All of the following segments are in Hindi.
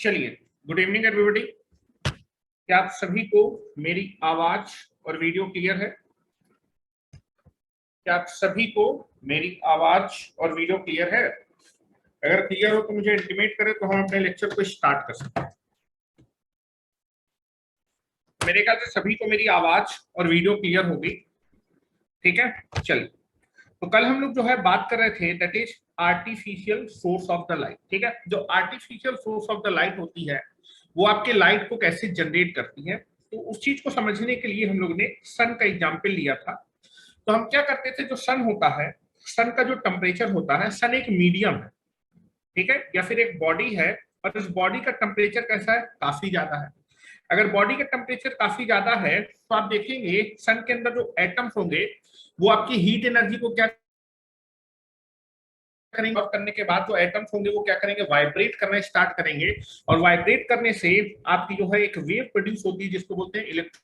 चलिए, गुड इवनिंग एवरीबॉडी। क्या आप सभी को मेरी आवाज और वीडियो क्लियर है? क्या आप सभी को मेरी आवाज और वीडियो क्लियर है? अगर क्लियर हो तो मुझे इंटीमेट करें तो हम अपने लेक्चर को स्टार्ट कर सकते हैं। मेरे ख्याल से सभी को मेरी आवाज और वीडियो क्लियर होगी। ठीक है, चलिए। तो कल हम लोग जो है बात कर रहे थे that is artificial source of the light. ठीक है, जो artificial source of the light होती है वो आपके लाइट को कैसे जनरेट करती है। तो उस चीज को समझने के लिए हम लोग ने सन का एग्जाम्पल लिया था। तो हम क्या करते थे, जो सन होता है, सन का जो टेम्परेचर होता है, सन एक मीडियम है, ठीक है, या फिर एक बॉडी है। और इस बॉडी का टेम्परेचर कैसा है? काफी ज्यादा है। अगर बॉडी का टेम्परेचर काफी ज्यादा है तो आप देखेंगे सन के अंदर जो एटम्स होंगे वो आपकी हीट एनर्जी को क्या करेंगे, और करने के बाद जो एटम्स होंगे वो क्या करेंगे, वाइब्रेट करना स्टार्ट करेंगे। और वाइब्रेट करने से आपकी जो है एक वेव प्रोड्यूस होती है जिसको बोलते हैं इलेक्ट्रो।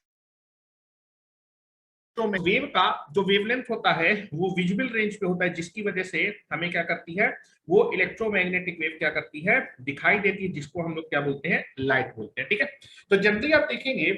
वेव का जो वेवलेंथ होता है वो विजुअल रेंज पे होता है, जिसकी वजह से हमें क्या करती है, वो इलेक्ट्रोमैग्नेटिक वेव क्या करती है, दिखाई देती है, जिसको हम लोग क्या बोलते हैं, लाइट बोलते हैं। ठीक है, तो जनरली आप देखेंगे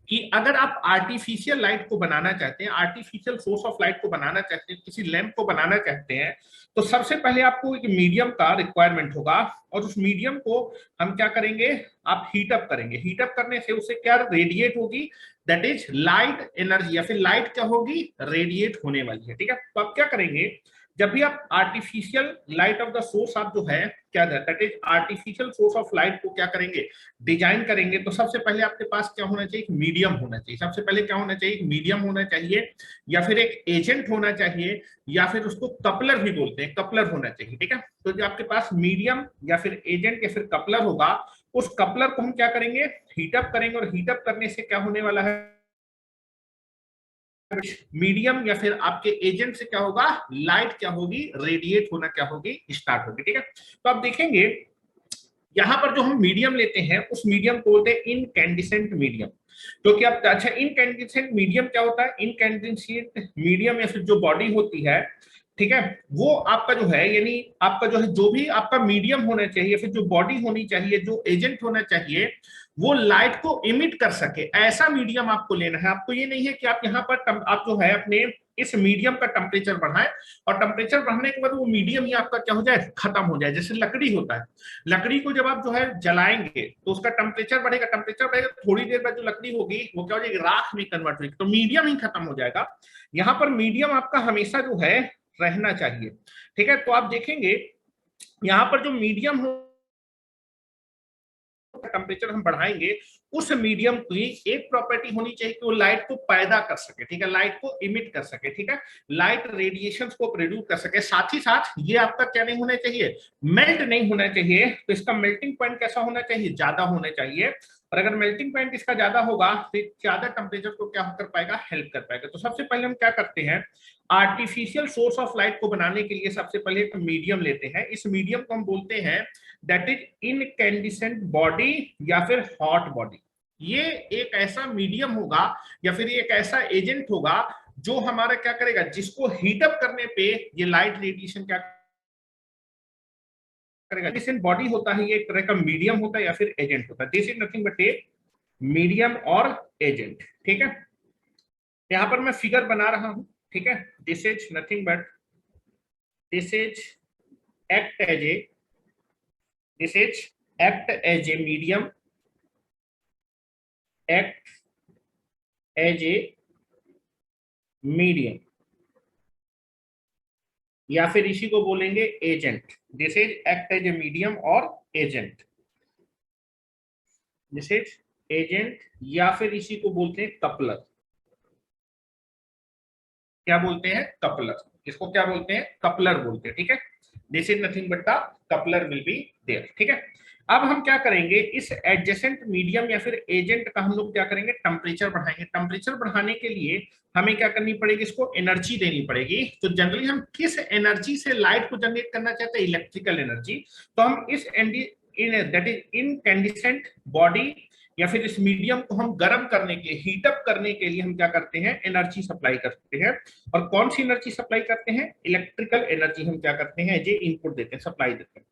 कि अगर आप आर्टिफिशियल लाइट को बनाना चाहते हैं, आर्टिफिशियल सोर्स ऑफ लाइट को बनाना चाहते हैं, किसी लैंप को बनाना चाहते हैं, तो सबसे पहले आपको एक मीडियम का रिक्वायरमेंट होगा। और उस मीडियम को हम क्या करेंगे, आप हीट अप करेंगे। हीट अप करने से उसे क्या रेडिएट होगी, दैट इज लाइट एनर्जी, या फिर लाइट क्या होगी, रेडिएट होने वाली है। ठीक है, तो आप क्या करेंगे, जब भी आप artificial light of the source आप जो है क्या that is artificial source of light को क्या करेंगे, डिजाइन करेंगे, तो सबसे पहले आपके पास क्या होना चाहिए, एक मीडियम होना चाहिए। सबसे पहले क्या होना चाहिए, एक मीडियम होना चाहिए, या फिर एक एजेंट होना चाहिए, या फिर उसको कपलर भी बोलते हैं, कपलर होना चाहिए। ठीक है, तो जो आपके पास मीडियम या फिर एजेंट या फिर कपलर होगा, उस कपलर को हम क्या करेंगे, हीटअप करेंगे। और हीटअप करने से क्या होने वाला है, मीडियम या फिर आपके एजेंट से क्या होगा, लाइट क्या होगी, रेडिएट होना क्या होगी, स्टार्ट होगी। ठीक है, तो आप देखेंगे यहां पर जो हम मीडियम लेते हैं उस मीडियम को बोलते हैं इनकैंडिसेंट मीडियम। क्योंकि आप अच्छा, इनकैंडिसेंट मीडियम क्या होता है, इनकैंडिसेंट मीडियम या फिर जो बॉडी होती है, ठीक है, वो आपका जो है, यानी आपका जो है, जो भी आपका मीडियम होना चाहिए, फिर जो बॉडी होनी चाहिए, जो एजेंट होना चाहिए, वो लाइट को इमिट कर सके, ऐसा मीडियम आपको लेना है। आपको ये नहीं है कि आप यहाँ पर आप जो है अपने इस मीडियम का टेम्परेचर बढ़ाएं और टेम्परेचर बढ़ने के बाद वो मीडियम ही आपका क्या हो जाए, खत्म हो जाए। जैसे लकड़ी होता है, लकड़ी को जब आप जो है जलाएंगे तो उसका टेम्परेचर बढ़ेगा, टेम्परेचर बढ़ेगा, थोड़ी देर बाद जो लकड़ी होगी वो क्या हो जाएगी, राख में कन्वर्ट होगी, तो मीडियम ही खत्म हो जाएगा। यहाँ पर मीडियम आपका हमेशा जो है रहना चाहिए। ठीक है, तो आप देखेंगे यहाँ पर जो मीडियम हो, टेम्परेचर हम बढ़ाएंगे, उस मीडियम की एक प्रॉपर्टी होनी चाहिए कि वो लाइट को पैदा कर सके। ठीक है, लाइट को इमिट कर सके, ठीक है, लाइट रेडिएशंस को प्रोड्यूस कर सके। साथ ही साथ ये आपका क्या नहीं होना चाहिए, मेल्ट नहीं होना चाहिए। तो इसका मेल्टिंग पॉइंट कैसा होना चाहिए, ज्यादा होना चाहिए। और अगर मेल्टिंग पॉइंट इसका ज्यादा होगा तो ज्यादा टेम्परेचर को क्या कर पाएगा, हेल्प कर पाएगा। तो सबसे पहले हम क्या करते हैं, आर्टिफिशियल सोर्स ऑफ लाइट को बनाने के लिए सबसे पहले एक मीडियम लेते हैं। इस मीडियम को हम बोलते हैं दैट इज इनकैंडिसेंट बॉडी या फिर हॉट बॉडी। ये एक ऐसा मीडियम होगा या फिर एक ऐसा एजेंट होगा जो हमारा क्या करेगा, जिसको हीटअप करने पे ये लाइट रेडिएशन क्या करेगा। डिसेंट बॉडी होता है, ये एक तरह का मीडियम होता है या फिर एजेंट होता है। This is nothing but A medium और एजेंट। ठीक है, यहां पर मैं फिगर बना रहा हूं। ठीक है, this is nothing but this is act as a this is act as a medium, act as a medium, या फिर इसी को बोलेंगे agent. This is act as a medium और एजेंट, दिस इज एजेंट, या फिर इसी को बोलते हैं कपलर। क्या बोलते हैं, कपलर। इसको क्या बोलते हैं, कपलर बोलते हैं। ठीक है, this is nothing but the coupler will be there. ठीक है, अब हम क्या करेंगे, इस एडजेसेंट मीडियम या फिर एजेंट का हम लोग क्या करेंगे, टेम्परेचर बढ़ाएंगे। टेम्परेचर बढ़ाने के लिए हमें क्या करनी पड़ेगी, इसको एनर्जी देनी पड़ेगी। तो जनरली हम किस एनर्जी से लाइट को जनरेट करना चाहते हैं, इलेक्ट्रिकल एनर्जी। तो हम इस दैट इज इनकैंडिसेंट बॉडी या फिर इस मीडियम को हम गर्म करने के, हीटअप करने के लिए हम क्या करते हैं, एनर्जी सप्लाई करते हैं। और कौन सी एनर्जी सप्लाई करते हैं, इलेक्ट्रिकल एनर्जी हम क्या करते हैं, जो इनपुट देते हैं, सप्लाई देते हैं,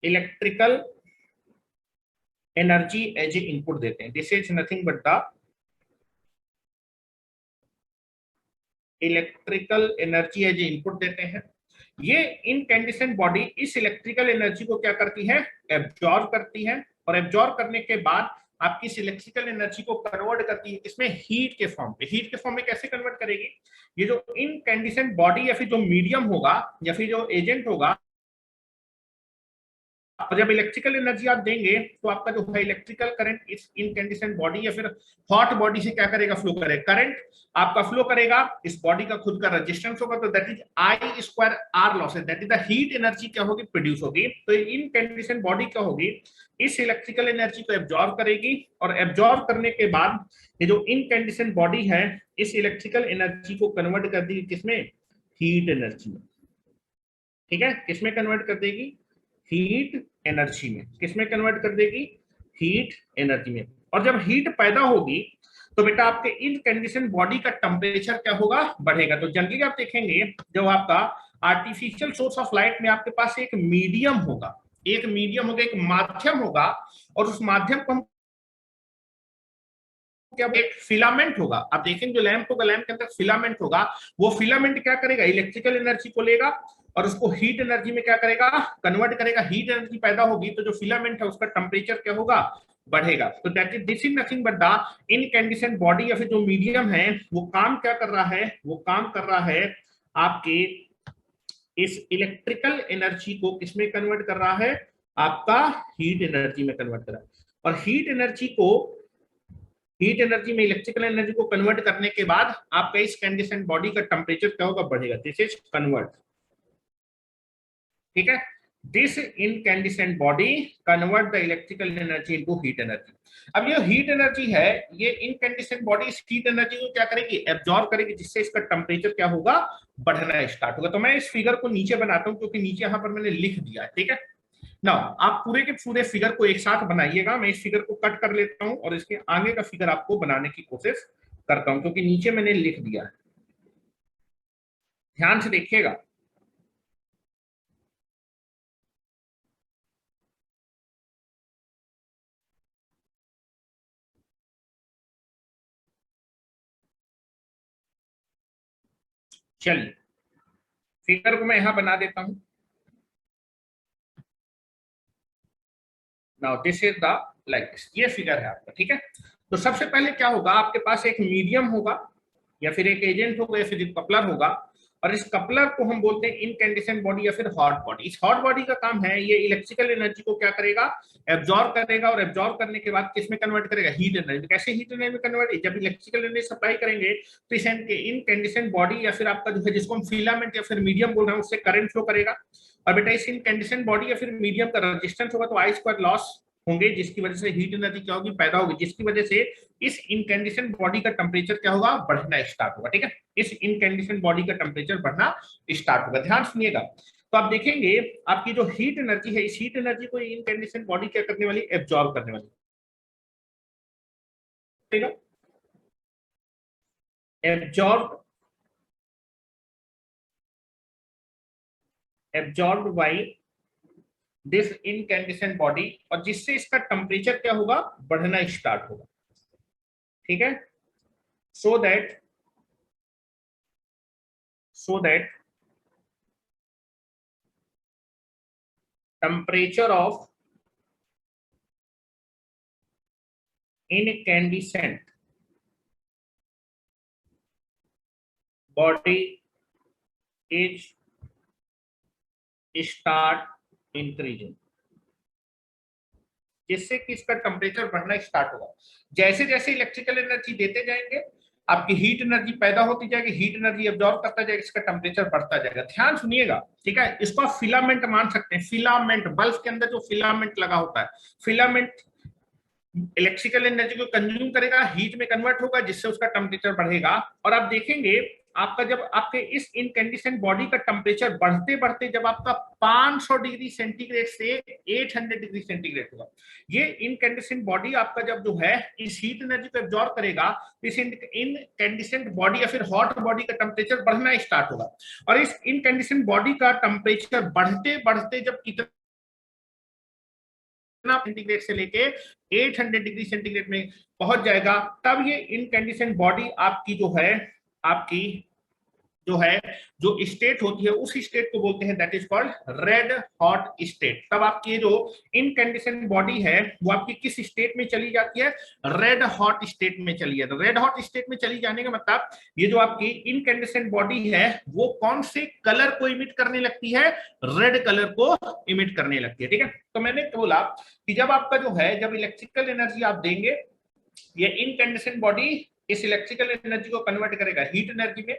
electrical energy as a input देते हैं। This is nothing but the electrical energy as a input देते हैं। ये इनकैंडिसेंट बॉडी इस इलेक्ट्रिकल एनर्जी को क्या करती है, एब्जॉर्ब करती है, और एब्जॉर्ब करने के बाद आपकी इस इलेक्ट्रिकल एनर्जी को कन्वर्ट करती है इसमें हीट के फॉर्म पे। हीट के फॉर्म में कैसे कन्वर्ट करेगी, ये जो इनकैंडिसेंट बॉडी या फिर जो मीडियम होगा या फिर जो एजेंट होगा, और जब इलेक्ट्रिकल एनर्जी आप देंगे तो आपका जो है इलेक्ट्रिकल करंट इस इनकैंडिसेंट बॉडी या फिर हॉट बॉडी से क्या करेगा, फ्लो करेगा, करंट आपका फ्लो करेगा। इस बॉडी का खुद का रेजिस्टेंस होगा, तो that is I square R losses, that is the heat energy क्या होगी, प्रोड्यूस होगी। तो इनकैंडिसेंट बॉडी क्या होगी, इस इलेक्ट्रिकल एनर्जी को एब्जॉर्ब करेगी, और एब्जॉर्ब करने के बाद ये जो इनकैंडिसेंट बॉडी है इस इलेक्ट्रिकल एनर्जी को कन्वर्ट कर देगी किसमें, हीट एनर्जी में। ठीक है, किसमें कन्वर्ट कर देगी, हीट एनर्जी में। किसमें कन्वर्ट कर देगी, हीट एनर्जी में। और जब हीट पैदा होगी तो बेटा आपके इनकैंडिसेंट बॉडी का टेम्परेचर क्या होगा, बढ़ेगा। तो जनरली आप देखेंगे जब आपका आर्टिफिशियल सोर्स ऑफ लाइट में आपके पास एक मीडियम होगा, एक माध्यम होगा, और उस माध्यम को हम क्या, एक फिलामेंट होगा। आप देखेंगे जो लैंप होगा, लैंप के अंदर फिलामेंट होगा, वो फिलामेंट क्या करेगा, इलेक्ट्रिकल एनर्जी को लेगा और उसको हीट एनर्जी में क्या करेगा, कन्वर्ट करेगा। हीट एनर्जी पैदा होगी तो जो फिलामेंट है उसका टेम्परेचर क्या होगा, बढ़ेगा। तो that is this is nothing but the incandescent body या फिर जो मीडियम है वो काम क्या कर रहा है, वो काम कर रहा है आपके इस इलेक्ट्रिकल एनर्जी को किसमें कन्वर्ट कर रहा है, आपका हीट एनर्जी में कन्वर्ट कर रहा है। और हीट एनर्जी में इलेक्ट्रिकल एनर्जी को कन्वर्ट करने के बाद आपका इस कैंडिसेंट बॉडी का टेम्परेचर क्या होगा, बढ़ेगा। This is convert. ठीक है, this incandescent body convert the electrical energy into heat energy. अब ये हीट एनर्जी है, ये इनकैंडिसेंट बॉडी इस हीट एनर्जी को क्या करेगी, एब्जॉर्ब करेगी, जिससे इसका टेम्परेचर क्या होगा, बढ़ना स्टार्ट होगा। तो मैं इस फिगर को नीचे बनाता हूं क्योंकि नीचे यहां पर मैंने लिख दिया है। ठीक है ना, आप पूरे के पूरे फिगर को एक साथ बनाइएगा। मैं इस फिगर को कट कर लेता हूं और इसके आगे का फिगर आपको बनाने की कोशिश करता हूं क्योंकि नीचे मैंने लिख दिया है, ध्यान से देखिएगा। चलिए फिगर को मैं यहां बना देता हूं। Now this is the like this, ये फिगर है आपका। ठीक है, तो सबसे पहले क्या होगा, आपके पास एक मीडियम होगा या फिर एक एजेंट होगा या फिर एक कपलर होगा, और इस कपलर को हम बोलते हैं इनकैंडिसेंट बॉडी या फिर हॉट बॉडी। इस हॉट बॉडी का काम है, ये इलेक्ट्रिकल एनर्जी को क्या करेगा, एब्जॉर्ब करेगा, और एब्जॉर्ब करने के बाद किसमें कन्वर्ट करेगा, हीट एनर्जी। कैसे हीट एनर्जी में कन्वर्ट, जब इलेक्ट्रिकल एनर्जी सप्लाई करेंगे तो इस इनकैंडिसेंट बॉडी या फिर आपका जो है जिसको हम फिलामेंट या फिर मीडियम बोल रहे हैं उससे करंट फ्लो करेगा। और बेटा इस इनकैंडिसेंट बॉडी या फिर मीडियम का रेजिस्टेंस होगा तो आई स्क्वायर लॉस होंगे, जिसकी वजह से हीट एनर्जी क्या होगी, पैदा होगी, जिसकी वजह से इस इनकैंडिसेंट बॉडी का टेम्परेचर क्या होगा, बढ़ना स्टार्ट होगा। ठीक है, इस इनकैंडिसेंट बॉडी का टेम्परेचर बढ़ना स्टार्ट होगा। ध्यान सुनिएगा, तो आप देखेंगे आपकी जो हीट एनर्जी है, इस हीट एनर्जी को इनकैंडिसेंट बॉडी क्या करने वाली, एब्जॉर्ब करने वाली। ठीक है, absorb by this incandescent body, और जिससे इसका टेम्परेचर क्या होगा, बढ़ना स्टार्ट होगा। ठीक है, so that temperature of incandescent body is start increasing, जिससे कि इसका टेम्परेचर बढ़ना स्टार्ट होगा। जैसे जैसे इलेक्ट्रिकल एनर्जी देते जाएंगे आपकी हीट एनर्जी पैदा होती जाएगी, हीट एनर्जी एब्जॉर्ब करता जाएगा, इसका टेम्परेचर बढ़ता जाएगा। ध्यान सुनिएगा, ठीक है, इसको आप फिलामेंट मान सकते हैं। फिलामेंट, बल्ब के अंदर जो फिलामेंट लगा होता है, फिलामेंट इलेक्ट्रिकल एनर्जी को कंज्यूम करेगा, हीट में कन्वर्ट होगा, जिससे उसका टेम्परेचर बढ़ेगा। और आप देखेंगे आपका जब आपके इस इनकैंडिसेंट बॉडी का टेम्परेचर बढ़ते बढ़ते जब आपका 500 डिग्री सेंटीग्रेड से 800 डिग्री सेंटीग्रेड होगा, ये इनकैंडिसेंट बॉडी आपका जब जो है इस हीट एनर्जी को एब्जॉर्ब करेगा, इस इनकैंडिसेंट बॉडी या फिर हॉट बॉडी का टेम्परेचर बढ़ना स्टार्ट होगा। और इस इनकैंडिसेंट बॉडी का टेम्परेचर बढ़ते बढ़ते जब कितना सेंटीग्रेड से लेके 800 डिग्री सेंटीग्रेड में पहुंच जाएगा, तब ये इनकैंडिसेंट बॉडी आपकी जो है, आपकी जो है जो स्टेट होती है उस स्टेट को बोलते हैं that is called red hot state. तब आपकी जो इनकैंडिसेंट बॉडी है वो आपकी किस स्टेट में चली जाती है, रेड हॉट स्टेट में चली जाती है। रेड हॉट स्टेट में चली जाने का मतलब ये जो आपकी इनकैंडिसेंट बॉडी है वो कौन से कलर को इमिट करने लगती है, रेड कलर को इमिट करने लगती है। ठीक है, तो मैंने बोला कि जब आपका जो है जब इलेक्ट्रिकल एनर्जी आप देंगे, ये इनकैंडिसेंट बॉडी इस इलेक्ट्रिकल एनर्जी को कन्वर्ट करेगा हीट एनर्जी में।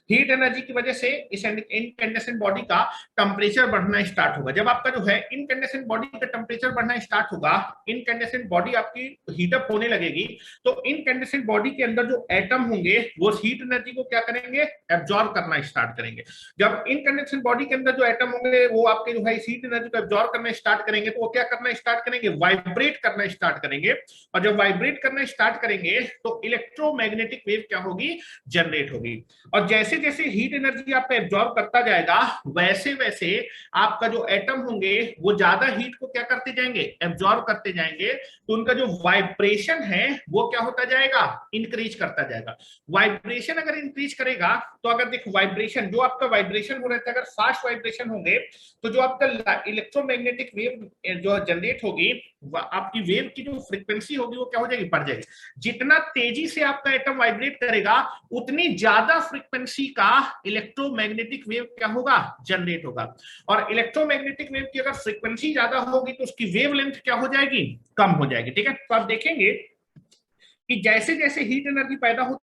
हीट एनर्जी की वजह से इस इनकैंडिसेंट बॉडी का टेम्परेचर बढ़ना स्टार्ट होगा। जब आपका जो है इनकैंडिसेंट बॉडी का टेम्परेचर बढ़ना स्टार्ट होगा, इनकैंडिसेंट बॉडी आपकी हीटअप होने लगेगी, तो इनकैंडिसेंट बॉडी के अंदर जो एटम होंगे वो हीट एनर्जी को क्या करेंगे, एब्जॉर्ब करना स्टार्ट करेंगे। जब इनकैंडिसेंट बॉडी के अंदर जो एटम होंगे वो आपके जो है इस हीट एनर्जी को एब्जॉर्ब करना स्टार्ट करेंगे, तो वो क्या करना स्टार्ट करेंगे, वाइब्रेट करना स्टार्ट करेंगे। और जब वाइब्रेट करना स्टार्ट करेंगे तो इलेक्ट्रोमैग्नेटिक वेव क्या होगी, जनरेट होगी। और जैसे जैसे हीट एनर्जी आपका एब्जॉर्ब करता जाएगा वैसे वैसे आपका जो एटम होंगे वो ज्यादा हीट को क्या करते जाएंगे, एब्जॉर्ब करते जाएंगे, तो उनका जो वाइब्रेशन है वो क्या होता जाएगा, इंक्रीज करता जाएगा। वाइब्रेशन अगर इंक्रीज करेगा तो अगर देखो वाइब्रेशन जो आपका वाइब्रेशन हो रहा है, अगर फास्ट वाइब्रेशन होंगे तो जो आपका इलेक्ट्रोमैग्नेटिक वेव जो जनरेट होगी, आपकी वेव की जो फ्रीक्वेंसी होगी वो क्या हो जाएगी, बढ़ जाएगी। जितना तेजी से आपका एटम वाइब्रेट करेगा उतनी ज्यादा फ्रीक्वेंसी का इलेक्ट्रोमैग्नेटिक वेव क्या होगा, जनरेट होगा। और इलेक्ट्रोमैग्नेटिक वेव की अगर फ्रीक्वेंसी ज्यादा होगी तो उसकी वेव लेंथ क्या हो जाएगी, कम हो जाएगी। ठीक है, तो आप देखेंगे कि जैसे जैसे हीट एनर्जी पैदा होती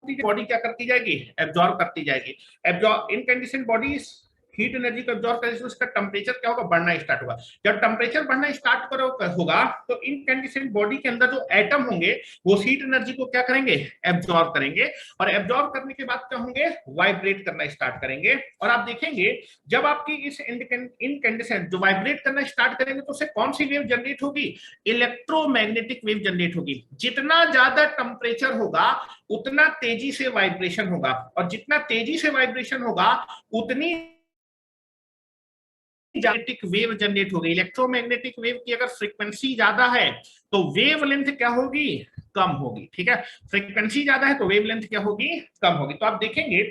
बॉडी क्या करती जाएगी, एब्जॉर्ब करती जाएगी। Absorb incandescent body heat energy को एब्जॉर्ब करने से उसका टेम्परेचर क्या होगा, बढ़ना स्टार्ट होगा। जब टेम्परेचर बढ़ना स्टार्ट होगा तो इनकैंडिसेंट बॉडी के अंदर जो एटम होंगे वो हीट एनर्जी को क्या करेंगे, एब्जॉर्ब करेंगे। और एब्जॉर्ब करने के बाद क्या होंगे, वाइब्रेट करना स्टार्ट करेंगे। और आप देखेंगे जब आपकी इस इनकैंडिसेंट जो वाइब्रेट करना स्टार्ट करेंगे तो उससे कौन सी वेव जनरेट होगी, इलेक्ट्रोमैग्नेटिक वेव जनरेट होगी। जितना ज्यादा टेम्परेचर होगा उतना तेजी से वाइब्रेशन होगा, और जितना तेजी से वाइब्रेशन होगा उतनी मैग्नेटिक वेव जनरेट होगी। इलेक्ट्रोमैग्नेटिक वेव की अगर फ्रीक्वेंसी ज्यादा है तो वेव लेंथ क्या होगी, कम होगी। ठीक है, फ्रीक्वेंसी ज्यादा है तो वेव लेंथ क्या होगी, कम होगी। तो आप देखेंगे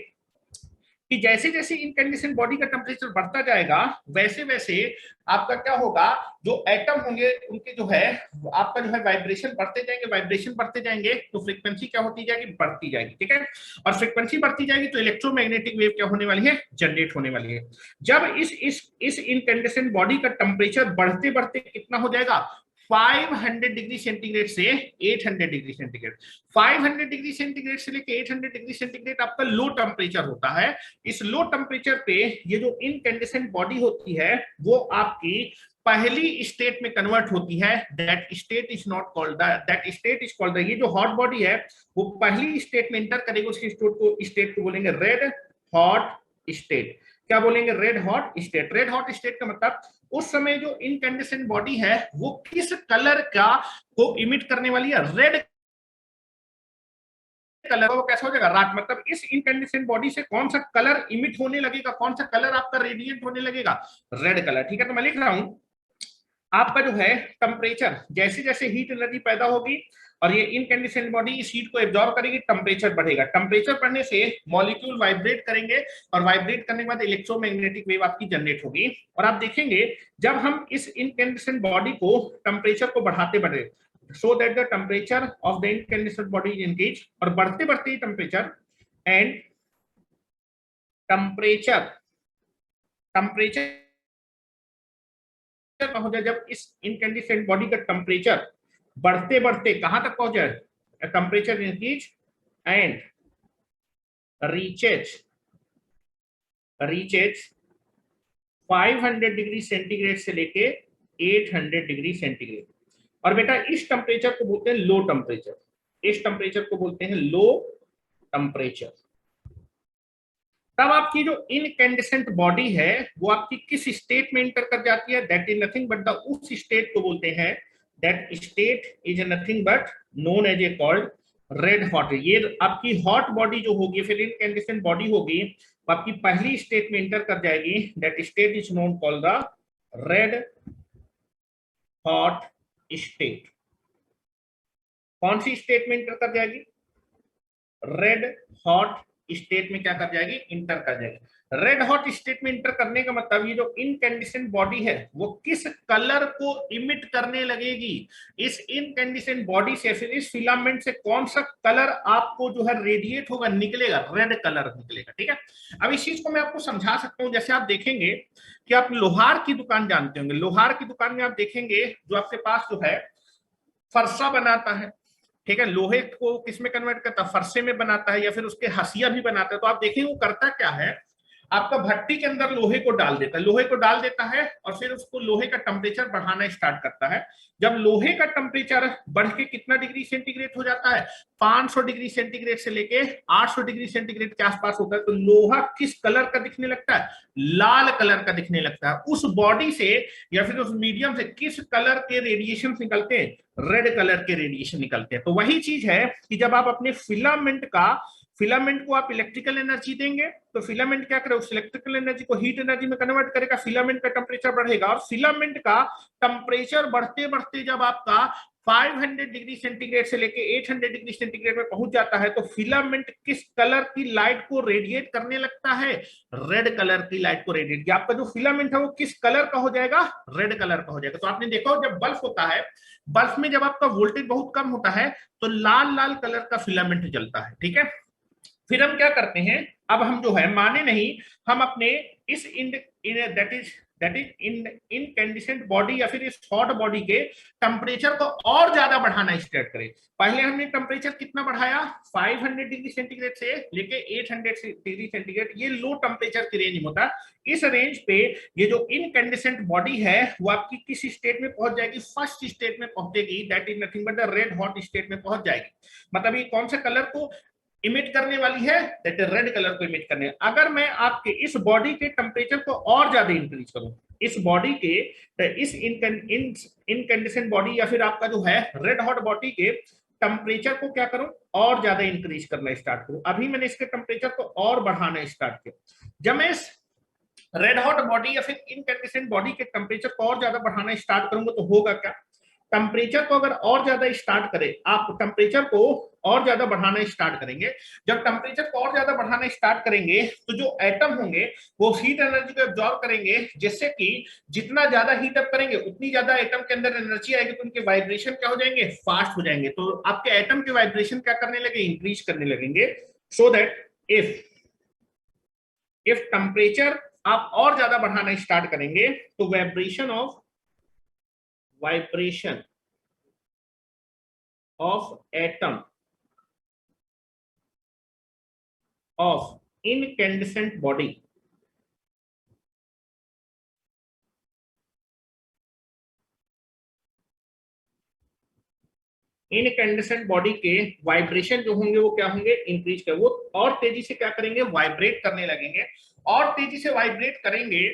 कि जैसे जैसे इनकैंडिसेंट बॉडी का टेम्परेचर बढ़ता जाएगा वैसे वैसे आपका क्या होगा, जो एटम होंगे उनके जो है आपका जो है वाइब्रेशन बढ़ते जाएंगे, वाइब्रेशन बढ़ते जाएंगे तो फ्रीक्वेंसी क्या होती जाएगी, बढ़ती जाएगी। ठीक है, और फ्रीक्वेंसी बढ़ती जाएगी तो इलेक्ट्रोमैग्नेटिक वेव क्या होने वाली है, जनरेट होने वाली है। जब इस इनकैंडिसेंट बॉडी का टेम्परेचर बढ़ते बढ़ते कितना हो जाएगा, 500 डिग्री सेंटीग्रेड से 800 डिग्री सेंटीग्रेड। 500 डिग्री सेंटीग्रेड से लेके 800 डिग्री सेंटीग्रेड आपका लो टेम्परेचर होता है। इस लो टेम्परेचर पे ये जो इनकैंडिसेंट बॉडी होती है वो आपकी पहली स्टेट में कन्वर्ट होती है, that state is not called that state is called, ये जो हॉट बॉडी है वो पहली स्टेट में एंटर करेगी, उसकी स्टेट को बोलेंगे रेड हॉट स्टेट। क्या बोलेंगे, red hot state. Red hot state का मतलब उस समय जो इनकैंडिसेंट बॉडी है वो किस कलर का को इमिट करने वाली है, रेड कलर। वो कैसा हो जाएगा, रात, मतलब इस इनकैंडिसेंट बॉडी से कौन सा कलर इमिट होने लगेगा, कौन सा कलर आपका रेडिएंट होने लगेगा, रेड कलर। ठीक है, तो मैं लिख रहा हूं आपका जो है टेम्परेचर जैसे जैसे हीट एनर्जी पैदा होगी और ये इनकैंडिसेंट बॉडी इस हीट को एब्जॉर्ब करेगी, टेम्परेचर बढ़ेगा। टेम्परेचर बढ़ने से मॉलिक्यूल वाइब्रेट करेंगे और वाइब्रेट करने के बाद इलेक्ट्रोमैग्नेटिक वेव आपकी जनरेट होगी। और आप देखेंगे जब हम इस इनकैंडिसेंट बॉडी को टेम्परेचर को बढ़ाते बढ़े so that the temperature of the incandescent body is increased, और बढ़ते बढ़ते टेम्परेचर एंड टेम्परेचर हो जाए, जब इस इनकैंडिसेंट बॉडी का टेम्परेचर बढ़ते बढ़ते कहां तक पहुंच जाए, temperature increase and reaches 500 degree centigrade से लेके 800 डिग्री सेंटीग्रेड। और बेटा इस टेम्परेचर को बोलते हैं लो टेम्परेचर, इस टेम्परेचर को बोलते हैं लो टेम्परेचर। तब आपकी जो इनकैंडिसेंट बॉडी है वो आपकी किस स्टेट में एंटर कर जाती है, that is nothing but the, उस स्टेट को बोलते हैं, that state is nothing but known as a called red hot. ये आपकी हॉट बॉडी जो होगी, फिर इनकैंडिसेंट बॉडी होगी, वो आपकी पहली स्टेट में एंटर कर जाएगी, that state is known called the red hot state. कौन सी स्टेट में इंटर कर जाएगी? रेड हॉट स्टेट में क्या कर जाएगी? इंटर कर जाएगी। रेड हॉट स्टेट में इंटर करने का मतलब ये जो इनकैंडिसेंट बॉडी है वो किस कलर को इमिट करने लगेगी? इस इनकैंडिसेंट बॉडी से, फिर इस फिलामेंट से कौन सा कलर आपको जो है रेडिएट होगा, निकलेगा? रेड कलर निकलेगा। ठीक है, अब इस चीज को मैं आपको समझा सकता हूं। जैसे आप देखेंगे कि आप लोहार की दुकान जानते होंगे, लोहार की दुकान में आप देखेंगे जो आपके पास जो है फरसा बनाता है, ठीक है, लोहे को किस में कन्वर्ट करता है? फरसे में बनाता है, या फिर उसके हसिया भी बनाता है। तो आप देखिए वो करता क्या है, आपका भट्टी के अंदर लोहे को डाल देता है, लोहे को डाल देता है और फिर उसको लोहे का टेम्परेचर बढ़ाना स्टार्ट करता है। जब लोहे का टेम्परेचर बढ़ के कितना डिग्री सेंटीग्रेड हो जाता है? 500 डिग्री सेंटीग्रेड से लेके 800 डिग्री सेंटीग्रेड के आसपास होता है, तो लोहा किस कलर का दिखने लगता है? लाल कलर का दिखने लगता है। उस बॉडी से या फिर उस मीडियम से किस कलर के रेडिएशन निकलते हैं? रेड कलर के रेडिएशन निकलते हैं। तो वही चीज है कि जब आप अपने फिलामेंट को आप इलेक्ट्रिकल एनर्जी देंगे तो फिलामेंट क्या करेगा? उस इलेक्ट्रिकल एनर्जी को हीट एनर्जी में कन्वर्ट करेगा, फिलामेंट का टेम्परेचर बढ़ेगा, और फिलामेंट का टेम्परेचर बढ़ते बढ़ते जब आपका 500 डिग्री सेंटीग्रेड से लेके 800 डिग्री सेंटीग्रेड में पहुंच जाता है तो फिलामेंट किस कलर की लाइट को रेडिएट करने लगता है? रेड कलर की लाइट को रेडिएट। आपका जो फिलामेंट है वो किस कलर का हो जाएगा? रेड कलर का हो जाएगा। तो आपने देखा जब बल्ब होता है, बल्ब में जब आपका वोल्टेज बहुत कम होता है तो लाल लाल कलर का फिलामेंट जलता है। ठीक है, फिर हम क्या करते हैं, अब हम जो है माने नहीं, हम अपने इस दैट इज इनकैंडिसेंट बॉडी या फिर इस हॉट बॉडी के टेम्परेचर को और ज्यादा बढ़ाना स्टार्ट करें। पहले हमने टेम्परेचर कितना बढ़ाया? 500 डिग्री सेंटीग्रेड से लेके 800 डिग्री सेंटीग्रेड, ये लो टेम्परेचर की रेंज में होता है। इस रेंज पे ये जो इनकैंडिसेंट बॉडी है वो आपकी किस स्टेट में पहुंच जाएगी? फर्स्ट स्टेट में पहुंचेगी, that is nothing but the red hot state में पहुंच जाएगी। मतलब ये कौन सा कलर को इमिट करने वाली है? दैट इज रेड कलर को इमिट करने। अगर मैं आपके इस बॉडी के टेम्परेचर को और ज्यादा इंक्रीज करूं, इस बॉडी के इस इनकैंडिसेंट बॉडी या फिर आपका जो है रेड हॉट बॉडी के टेम्परेचर को क्या करूं? और ज्यादा इंक्रीज करना स्टार्ट करूं। अभी मैंने इसके टेम्परेचर को और बढ़ाना स्टार्ट किया। जब मैं इस रेड हॉट बॉडी या फिर इनकैंडिसेंट बॉडी के टेम्परेचर को और ज्यादा बढ़ाना स्टार्ट करूंगा तो होगा क्या? टेम्परेचर को अगर और ज्यादा स्टार्ट करें, आप टेम्परेचर को और ज्यादा बढ़ाना स्टार्ट करेंगे, जब टेम्परेचर को और ज्यादा बढ़ाना स्टार्ट करेंगे तो जो एटम होंगे वो हीट एनर्जी को एब्जॉर्ब करेंगे, जिससे कि जितना ज्यादा हीट अप करेंगे उतनी ज्यादा एटम के अंदर एनर्जी आएगी, तो उनके वाइब्रेशन क्या हो जाएंगे? फास्ट हो जाएंगे। तो आपके एटम के वाइब्रेशन क्या करने लगे? इंक्रीज करने लगेंगे। सो दैट इफ टेम्परेचर आप और ज्यादा बढ़ाना स्टार्ट करेंगे तो vibration of atom of incandescent body incandescent body के वाइब्रेशन जो होंगे वो क्या होंगे? इंक्रीज कर, वो और तेजी से क्या करेंगे? वाइब्रेट करने लगेंगे। और तेजी से वाइब्रेट करेंगे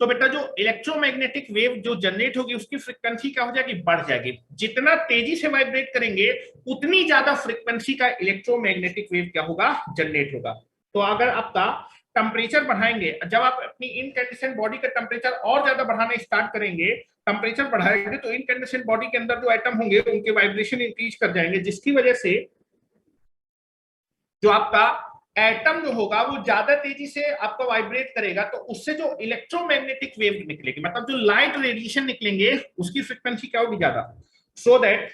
तो बेटा जो इलेक्ट्रोमैग्नेटिक वेव जो जनरेट होगी उसकी फ्रीक्वेंसी क्या हो जाएगी? बढ़ जाएगी। जितना तेजी से वाइब्रेट करेंगे उतनी ज्यादा फ्रीक्वेंसी का इलेक्ट्रोमैग्नेटिक वेव क्या होगा? जनरेट होगा। तो अगर आपका टेम्परेचर बढ़ाएंगे, जब आप अपनी इनकैंडिसेंट बॉडी का टेम्परेचर और ज्यादा बढ़ाना स्टार्ट करेंगे, टेम्परेचर बढ़ाएंगे तो इनकैंडिसेंट बॉडी के अंदर जो एटम होंगे उनके वाइब्रेशन इंक्रीज कर जाएंगे, जिसकी वजह से जो आपका एटम जो होगा वो ज्यादा तेजी से आपका वाइब्रेट करेगा, तो उससे जो इलेक्ट्रोमैग्नेटिक वेव निकलेगी, मतलब जो लाइट रेडिएशन निकलेंगे उसकी फ्रीक्वेंसी क्या होगी? ज्यादा। सो दैट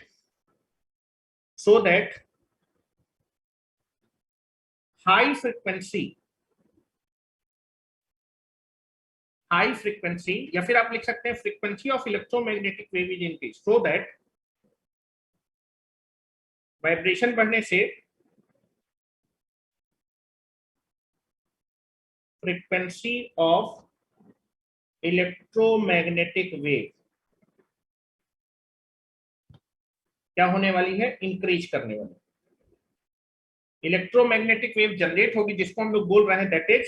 हाई फ्रीक्वेंसी या फिर आप लिख सकते हैं frequency of electromagnetic wave is increase, so that vibration बढ़ने से फ्रीक्वेंसी ऑफ इलेक्ट्रोमैग्नेटिक वेव क्या होने वाली है? इंक्रीज करने वाली। इलेक्ट्रोमैग्नेटिक वेव जनरेट होगी जिसको हम लोग बोल रहे हैं दैट इज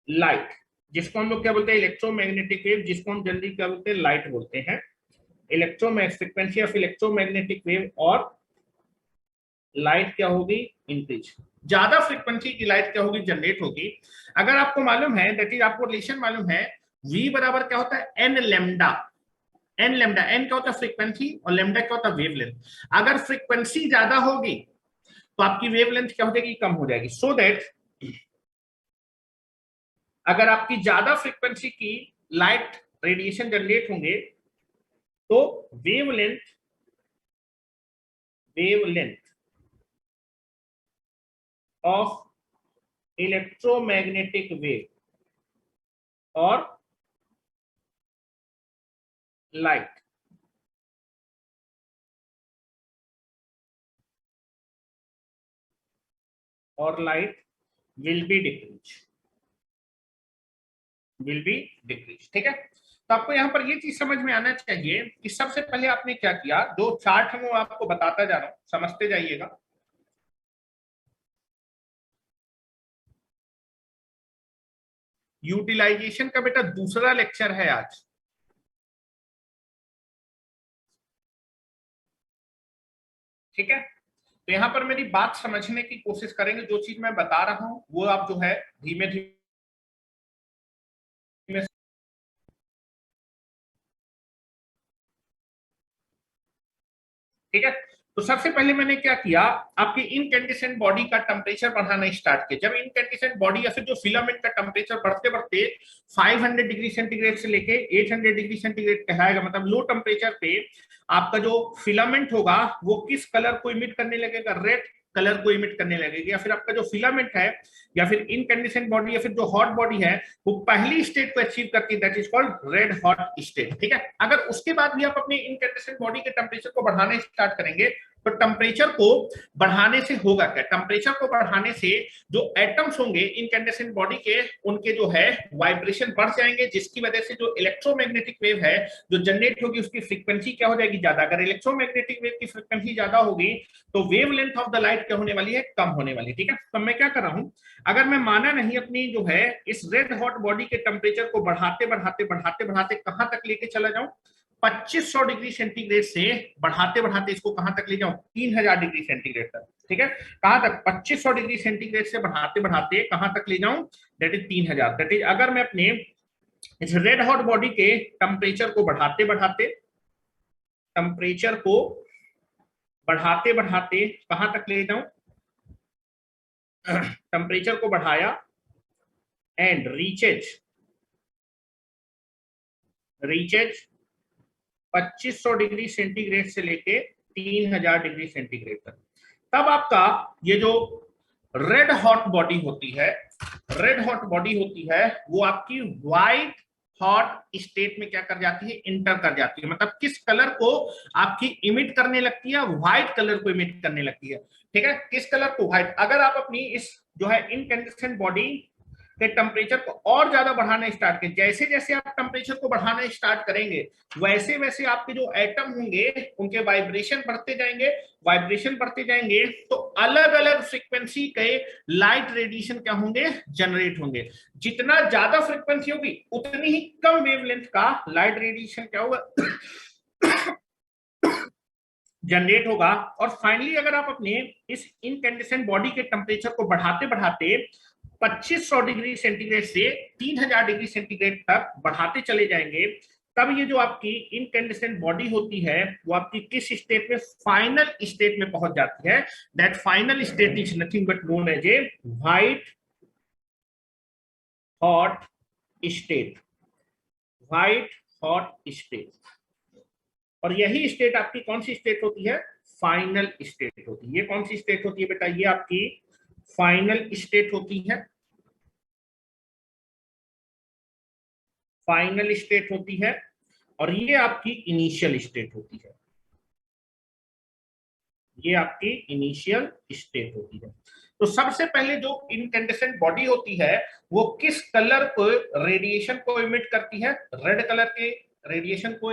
लाइट, जिसको हम लोग क्या बोलते हैं? इलेक्ट्रोमैग्नेटिक वेव, जिसको हम जनरली क्या बोलते हैं? लाइट बोलते हैं। फ्रीक्वेंसी ऑफ इलेक्ट्रोमैग्नेटिक वेव और लाइट क्या होगी? इंक्रीज। ज्यादा फ्रीक्वेंसी की लाइट क्या होगी? जनरेट होगी। अगर आपको मालूम है, दैट इज आपको रिलेशन मालूम है, V बराबर क्या होता है? N lambda. N lambda, n क्या होता है फ्रीक्वेंसी और लेमडा क्या होता है वेवलेंथ। अगर फ्रीक्वेंसी ज्यादा होगी तो आपकी वेवलेंथ क्या हो जाएगी, कम हो जाएगी। सो दैट अगर आपकी ज्यादा फ्रीक्वेंसी की लाइट रेडिएशन जनरेट होंगे तो वेवलेंथ ऑफ इलेक्ट्रोमैग्नेटिक वेव और लाइट विल बी डिक्रीज। ठीक है, तो आपको यहां पर ये चीज समझ में आना चाहिए कि सबसे पहले आपने क्या किया, जो चार्ट है वो आपको बताता जा रहा हूं, समझते जाइएगा। यूटिलाइजेशन का बेटा दूसरा लेक्चर है आज। ठीक है, तो यहां पर मेरी बात समझने की कोशिश करेंगे, जो चीज मैं बता रहा हूं वो आप जो है धीमे धीमे। ठीक है, तो सबसे पहले मैंने क्या किया, आपकी इनकैंडेसेंट बॉडी का टेम्परेचर बढ़ाना स्टार्ट किया। जब इनकैंडेसेंट बॉडी या फिर जो फिलामेंट का टेम्परेचर बढ़ते बढ़ते 500 डिग्री सेंटीग्रेड से लेके 800 डिग्री सेंटीग्रेड कहलाएगा, मतलब लो टेम्परेचर पे आपका जो फिलामेंट होगा वो किस कलर को इमिट करने लगेगा, रेड कलर को इमिट करने लगेगी। या फिर आपका जो फिलामेंट है या फिर इनकैंडेसेंट बॉडी या फिर जो हॉट बॉडी है वो पहली स्टेट को अचीव करती है, that is called red hot state. ठीक है, अगर उसके बाद भी आप अपनी इनकैंडेसेंट बॉडी के टेम्परेचर को बढ़ाना स्टार्ट करेंगे तो टेम्परेचर को बढ़ाने से होगा क्या, टेम्परेचर को बढ़ाने से जो एटम्स होंगे इनकैंडेसेंट बॉडी के, उनके जो है वाइब्रेशन बढ़ जाएंगे, जिसकी वजह से जो इलेक्ट्रोमैग्नेटिक वेव है जो जनरेट होगी उसकी फ्रीक्वेंसी क्या हो जाएगी, ज्यादा। अगर इलेक्ट्रोमैग्नेटिक वेव की फ्रीक्वेंसी ज्यादा होगी तो वेवलेंथ ऑफ द लाइट क्या होने वाली है, कम होने वाली है। ठीक है, तो मैं क्या कर रहा हूं, अगर मैं माना नहीं अपनी जो है इस रेड हॉट बॉडी के टेम्परेचर को बढ़ाते बढ़ाते बढ़ाते बढ़ाते कहां तक लेके चला जाऊं, 2500 डिग्री सेंटीग्रेड से बढ़ाते बढ़ाते इसको कहां तक ले जाऊं, 3000 डिग्री सेंटीग्रेड तक। ठीक है, कहां तक, 2500 डिग्री सेंटीग्रेड से बढ़ाते बढ़ाते कहां तक ले जाऊं, दैट इज 3000। दैट इज अगर मैं अपने इस रेड हॉट बॉडी के टेम्परेचर को बढ़ाते बढ़ाते कहां तक ले जाऊं, टेम्परेचर को बढ़ाया एंड रीचेज 2500 डिग्री सेंटीग्रेड से लेके 3000 डिग्री सेंटीग्रेड तक, तब आपका ये जो रेड हॉट बॉडी होती है वो आपकी व्हाइट हॉट स्टेट में क्या कर जाती है, इंटर कर जाती है। मतलब किस कलर को आपकी इमिट करने लगती है, व्हाइट कलर को इमिट करने लगती है। ठीक है, किस कलर को, व्हाइट। अगर आप अपनी इस जो है इनकैंडेसेंट बॉडी के टेम्परेचर को और ज्यादा बढ़ाना स्टार्ट करें, जैसे जैसे आप टेम्परेचर को बढ़ाना स्टार्ट करेंगे वैसे वैसे आपके जो एटम होंगे उनके वाइब्रेशन बढ़ते जाएंगे तो अलग अलग फ्रीक्वेंसी के लाइट रेडिएशन क्या होंगे, जनरेट होंगे। जितना ज्यादा फ्रीक्वेंसी होगी उतनी ही कम वेवलेंथ का लाइट रेडिएशन क्या होगा, जनरेट होगा। और फाइनली अगर आप अपने इस इनकैंडेसेंट बॉडी के टेम्परेचर को बढ़ाते बढ़ाते 2500 डिग्री सेंटीग्रेड से 3000 डिग्री सेंटीग्रेड तक बढ़ाते चले जाएंगे, तब ये जो आपकी इनकैंडेसेंट बॉडी होती है वो आपकी किस स्टेट में, फाइनल स्टेट में पहुंच जाती है। That final state is nothing but known as a white hot state. और यही स्टेट आपकी कौन सी स्टेट होती है, फाइनल स्टेट होती है। ये कौन सी स्टेट होती है बेटा, ये आपकी फाइनल स्टेट होती है। और ये आपकी इनिशियल स्टेट होती है। तो सबसे पहले जो इनकैंडेसेंट बॉडी होती है वो किस कलर को रेडिएशन को इमिट करती है, रेड कलर के रेडिएशन को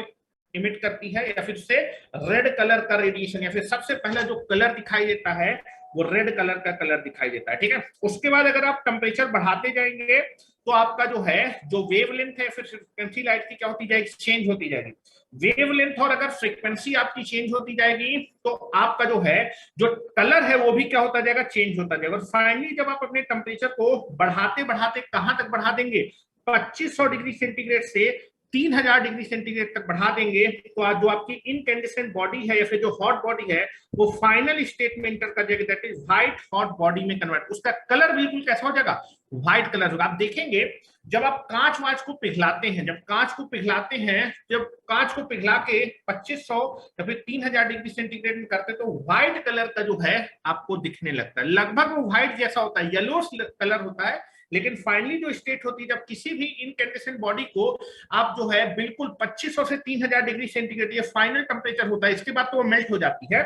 इमिट करती है, या फिर से रेड कलर का रेडिएशन, या फिर सबसे पहला जो कलर दिखाई देता है वो रेड कलर का कलर दिखाई देता है। ठीक है, उसके बाद अगर आप टेम्परेचर बढ़ाते जाएंगे तो आपका जो है जो वेवलेंथ है फिर फ्रीक्वेंसी लाइट की क्या होती जाएगी, चेंज होती जाएगी। वेवलेंथ और अगर फ्रीक्वेंसी आपकी चेंज होती जाएगी तो आपका जो है जो कलर है वो भी क्या होता जाएगा, चेंज होता जाएगा। और फाइनली जब आप अपने टेम्परेचर को बढ़ाते बढ़ाते कहां तक बढ़ा देंगे, 2500 डिग्री सेंटीग्रेड से 3000 डिग्री सेंटीग्रेड तक बढ़ा देंगे तो आज जो आपकी इनकैंडेसेंट बॉडी है या फिर जो हॉट बॉडी है वो फाइनल स्टेट में एंटर कर जाएगी, that is white hot body में कन्वर्ट। उसका कलर बिल्कुल कैसा हो जाएगा, व्हाइट कलर होगा। आप देखेंगे जब आप कांच वाच को पिघलाते हैं, जब कांच को पिघलाते हैं, जब कांच को पिघला के 2500 या फिर 3000 डिग्री सेंटीग्रेड में करते हैं तो व्हाइट कलर का जो है आपको दिखने लगता है, लगभग वो व्हाइट जैसा होता है, येलो कलर होता है। लेकिन फाइनली जो स्टेट होती है जब किसी भी इनकैंडेसेंट बॉडी को आप जो है बिल्कुल 2500 से 3000 डिग्री सेंटीग्रेड ये फाइनल टेम्परेचर होता है, इसके बाद तो वो मेल्ट हो जाती है।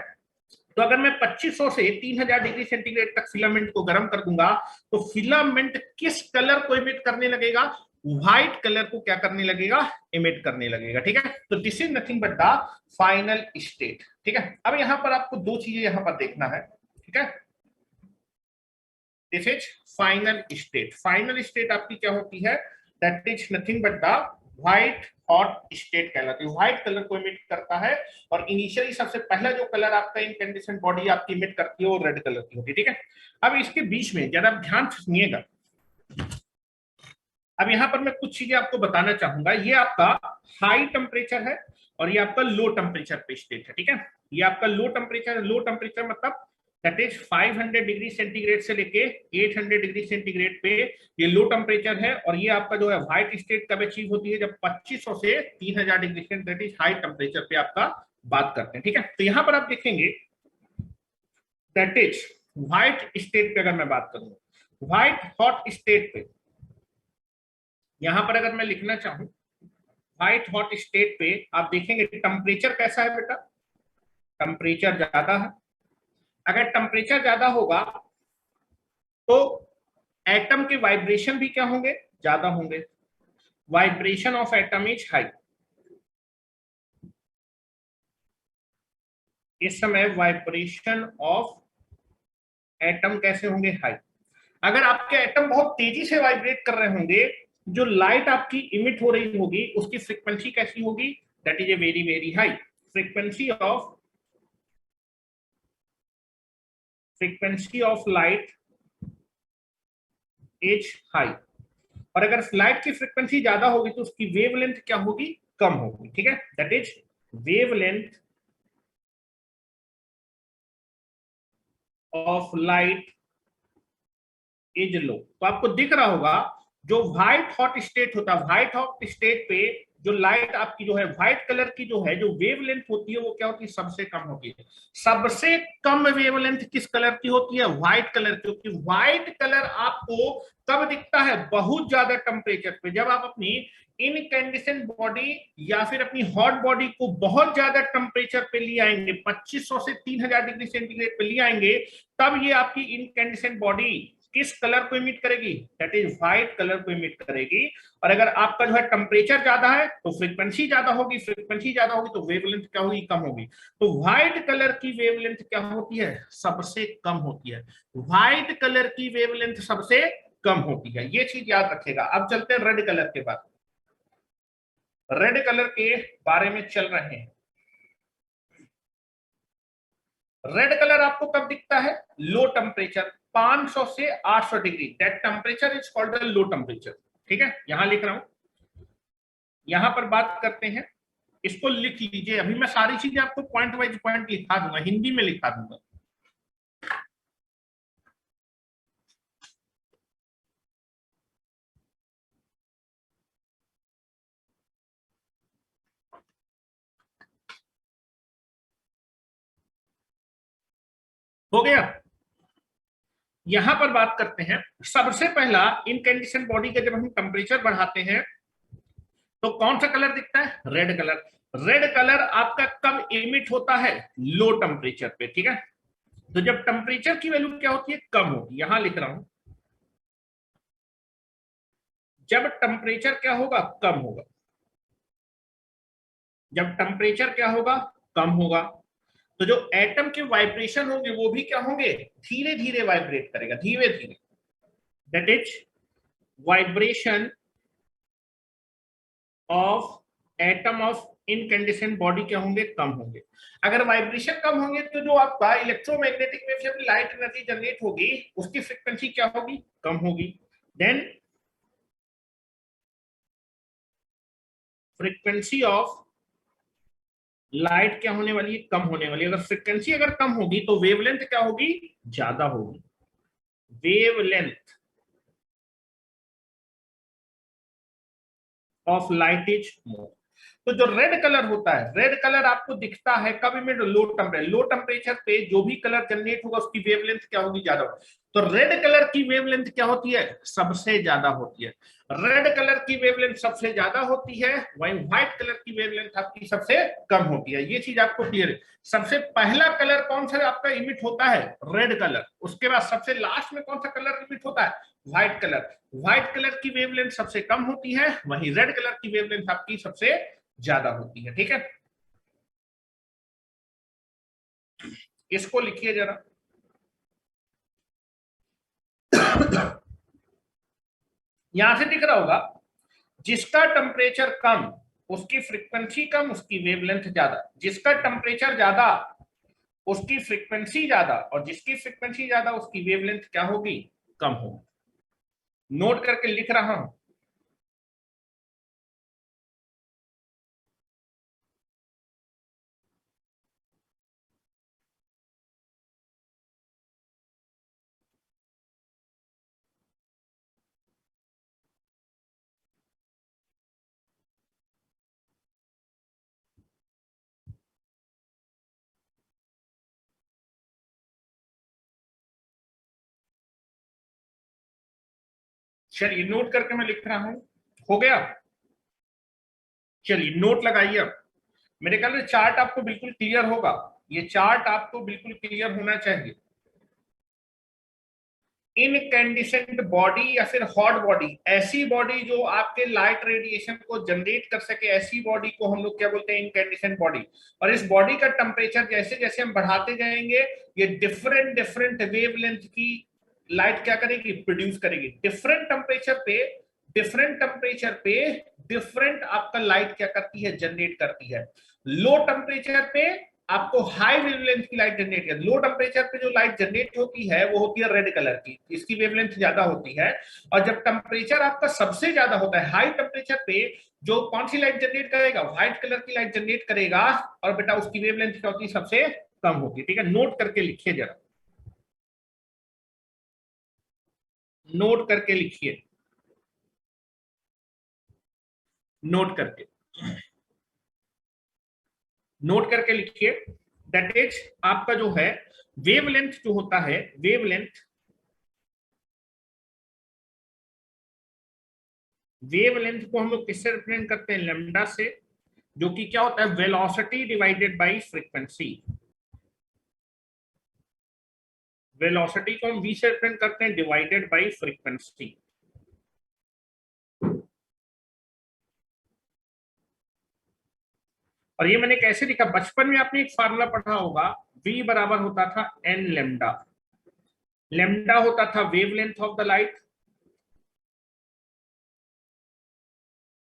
तो अगर मैं 2500 से 3000 डिग्री सेंटीग्रेड तक फिलामेंट को गर्म कर दूंगा तो फिलामेंट किस कलर को इमिट करने लगेगा, व्हाइट कलर को क्या करने लगेगा, इमिट करने लगेगा। ठीक है, तो this is nothing but the final state. ठीक है, अब यहां पर आपको दो चीजें यहां पर देखना है। ठीक है, this is final state. Final state आपकी क्या होती है, that is nothing but the white hot state कहलाती है, व्हाइट कलर को इमिट करता है। और इनिशियली सबसे पहला जो कलर आपका इनकैंडेसेंट बॉडी आपकी इमिट करती है वो रेड कलर की होती है। ठीक है, अब इसके बीच में जरा ध्यान से सुनिएगा, अब यहां पर मैं कुछ चीजें आपको बताना चाहूंगा। ये आपका हाई टेम्परेचर है और ये आपका लो टेम्परेचर पे स्टेट है। ठीक है, ये आपका लो टेम्परेचर मतलब दैट इज 500 डिग्री सेंटीग्रेड से लेके 800 डिग्री सेंटीग्रेड पे ये लो टेम्परेचर है। और ये आपका जो है व्हाइट स्टेट कब अचीव होती है, जब 2500 से 3000 degree centigrade, that is high temperature पे आपका बात करते हैं। ठीक है, तो यहां पर आप देखेंगे दैट इज व्हाइट स्टेट पे अगर मैं बात करूं, व्हाइट हॉट स्टेट पे यहां पर अगर मैं लिखना चाहूं व्हाइट हॉट स्टेट पे आप देखेंगे टेम्परेचर कैसा है बेटा, टेम्परेचर ज्यादा है। अगर टेम्परेचर ज्यादा होगा तो एटम के वाइब्रेशन भी क्या होंगे, ज्यादा होंगे। Vibration of atom is high. इस समय वाइब्रेशन ऑफ एटम कैसे होंगे, हाई। अगर आपके एटम बहुत तेजी से वाइब्रेट कर रहे होंगे, जो लाइट आपकी इमिट हो रही होगी उसकी फ्रीक्वेंसी कैसी होगी, that is a very very high. Frequency of light is high. और अगर लाइट की फ्रीक्वेंसी ज्यादा होगी तो उसकी वेवलेंथ क्या होगी, कम होगी। ठीक है, that is wavelength of light is low. तो आपको दिख रहा होगा जो व्हाइट हॉट स्टेट होता है, व्हाइट हॉट स्टेट पे जो लाइट आपकी जो है व्हाइट कलर की जो है जो वेवलेंथ होती है वो क्या होती है, सबसे कम होती है। सबसे कम वेवलेंथ किस कलर की होती है, व्हाइट कलर की। क्योंकि व्हाइट कलर आपको कब दिखता है, बहुत ज्यादा टेम्परेचर पे। जब आप अपनी इनकैंडेसेंट बॉडी या फिर अपनी हॉट बॉडी को बहुत ज्यादा टेम्परेचर पे ले आएंगे, 2500 से 3000 डिग्री सेंटीग्रेड पे ले आएंगे, तब ये आपकी इनकैंडेसेंट बॉडी किस कलर को इमिट करेगी, दैट इज व्हाइट कलर को इमिट करेगी। और अगर आपका जो है टेम्परेचर ज्यादा है तो फ्रीक्वेंसी ज्यादा होगी, फ्रीक्वेंसी ज्यादा होगी तो वेवलेंथ क्या होगी, कम होगी। तो व्हाइट कलर की वेवलेंथ क्या होती है, सबसे कम होती है। व्हाइट कलर की वेवलेंथ सबसे कम होती है, ये चीज याद रखेगा। अब चलते हैं रेड कलर के बाद। रेड कलर के बारे में चल रहे हैं। रेड कलर आपको कब दिखता है, लो टेम्परेचर 500 से 800 degree, that temperature is called low temperature. ठीक है, यहां लिख रहा हूं, यहां पर बात करते हैं, इसको लिख लीजिए। अभी मैं सारी चीजें आपको पॉइंट वाइज पॉइंट लिखा दूंगा, हिंदी में लिखा दूंगा। हो गया, यहां पर बात करते हैं। सबसे पहला इनकैंडेसेंट बॉडी का जब हम टेम्परेचर बढ़ाते हैं तो कौन सा कलर दिखता है, रेड कलर। रेड कलर आपका कब इमिट होता है, लो टेम्परेचर पे। ठीक है, तो जब टेम्परेचर की वैल्यू क्या होती है, कम होती है, यहां लिख रहा हूं, जब टेम्परेचर क्या होगा, कम होगा। जब टेम्परेचर क्या होगा, कम होगा, तो जो एटम के वाइब्रेशन होंगे वो भी क्या होंगे, धीरे धीरे वाइब्रेट करेगा, धीरे धीरे। That is vibration of atom of incandescent body क्या होंगे, कम होंगे। अगर वाइब्रेशन कम होंगे तो जो आपका इलेक्ट्रोमैग्नेटिक वेव से लाइट एनर्जी जनरेट होगी उसकी फ्रीक्वेंसी क्या होगी, कम होगी। देन फ्रीक्वेंसी ऑफ लाइट क्या होने वाली है, कम होने वाली है। अगर फ्रीक्वेंसी अगर कम होगी तो वेवलेंथ क्या होगी, ज्यादा होगी। Wavelength of light is more. तो जो रेड कलर होता है, रेड कलर आपको दिखता है कभी में लो टेम्परेचर पे जो भी कलर जनरेट होगा उसकी वेवलेंथ क्या होगी, ज्यादा होगी। तो रेड कलर की वेवलेंथ क्या होती है, सबसे ज्यादा होती है। रेड कलर की वेवलेंथ सबसे ज्यादा होती है, वहीं व्हाइट कलर की वेवलेंथ आपकी सबसे कम होती है। ये चीज आपको क्लियर है। सबसे पहला कलर कौन सा आपका इमिट होता है, रेड कलर। उसके बाद सबसे लास्ट में कौन सा कलर इमिट होता है, व्हाइट कलर। व्हाइट कलर की वेवलेंथ सबसे कम होती है, वहीं रेड कलर की वेवलेंथ आपकी सबसे ज्यादा होती है। ठीक है, इसको लिखिए जरा। यहां से दिख रहा होगा, जिसका टेम्परेचर कम उसकी फ्रीक्वेंसी कम, उसकी वेवलेंथ ज्यादा। जिसका टेम्परेचर ज्यादा उसकी फ्रीक्वेंसी ज्यादा, और जिसकी फ्रीक्वेंसी ज्यादा उसकी वेवलेंथ क्या होगी, कम होगी। नोट करके लिख रहा हूं। चलिए नोट करके मैं लिख रहा हूं, हो गया। चलिए नोट लगाइए अब। मेरे ख्याल से चार्ट आपको बिल्कुल क्लियर होगा, ये चार्ट आपको बिल्कुल क्लियर होना चाहिए। इनकैंडिसेंट बॉडी या फिर हॉट बॉडी, ऐसी बॉडी जो आपके लाइट रेडिएशन को जनरेट कर सके, ऐसी बॉडी को हम लोग क्या बोलते हैं, इनकैंडिसेंट बॉडी। और इस बॉडी का टेम्परेचर जैसे जैसे हम बढ़ाते जाएंगे, ये डिफरेंट डिफरेंट वेवलेंथ की लाइट क्या करेगी, प्रोड्यूस करेगी। डिफरेंट टेम्परेचर पे डिफरेंट आपका लाइट क्या करती है, जनरेट करती है। लो टेम्परेचर पे आपको हाई वेवलेंथ की लाइट जनरेट कर, लो टेम्परेचर पे जो लाइट जनरेट होती है वो होती है रेड कलर की, इसकी वेवलेंथ ज्यादा होती है। और जब टेम्परेचर आपका सबसे ज्यादा होता है, हाई टेम्परेचर पे जो कौन सी लाइट जनरेट करेगा, व्हाइट कलर की लाइट जनरेट करेगा, और बेटा उसकी वेवलेंथ क्या होती है, सबसे कम होती है। ठीक है, नोट करके लिखिए जरा, नोट करके लिखिए, नोट करके, नोट करके लिखिए। दैट इज आपका जो है वेवलेंथ जो होता है, वेवलेंथ को हम लोग किससे रिप्रेजेंट करते हैं, लेमडा से, जो कि क्या होता है, velocity divided by frequency. Velocity को हम v से रिप्रेजेंट करते हैं, डिवाइडेड बाय फ्रीक्वेंसी। और ये मैंने कैसे लिखा, बचपन में आपने एक फार्मूला पढ़ा होगा, v बराबर होता था n लेमडा। लेमडा होता था वेवलेंथ ऑफ द लाइट,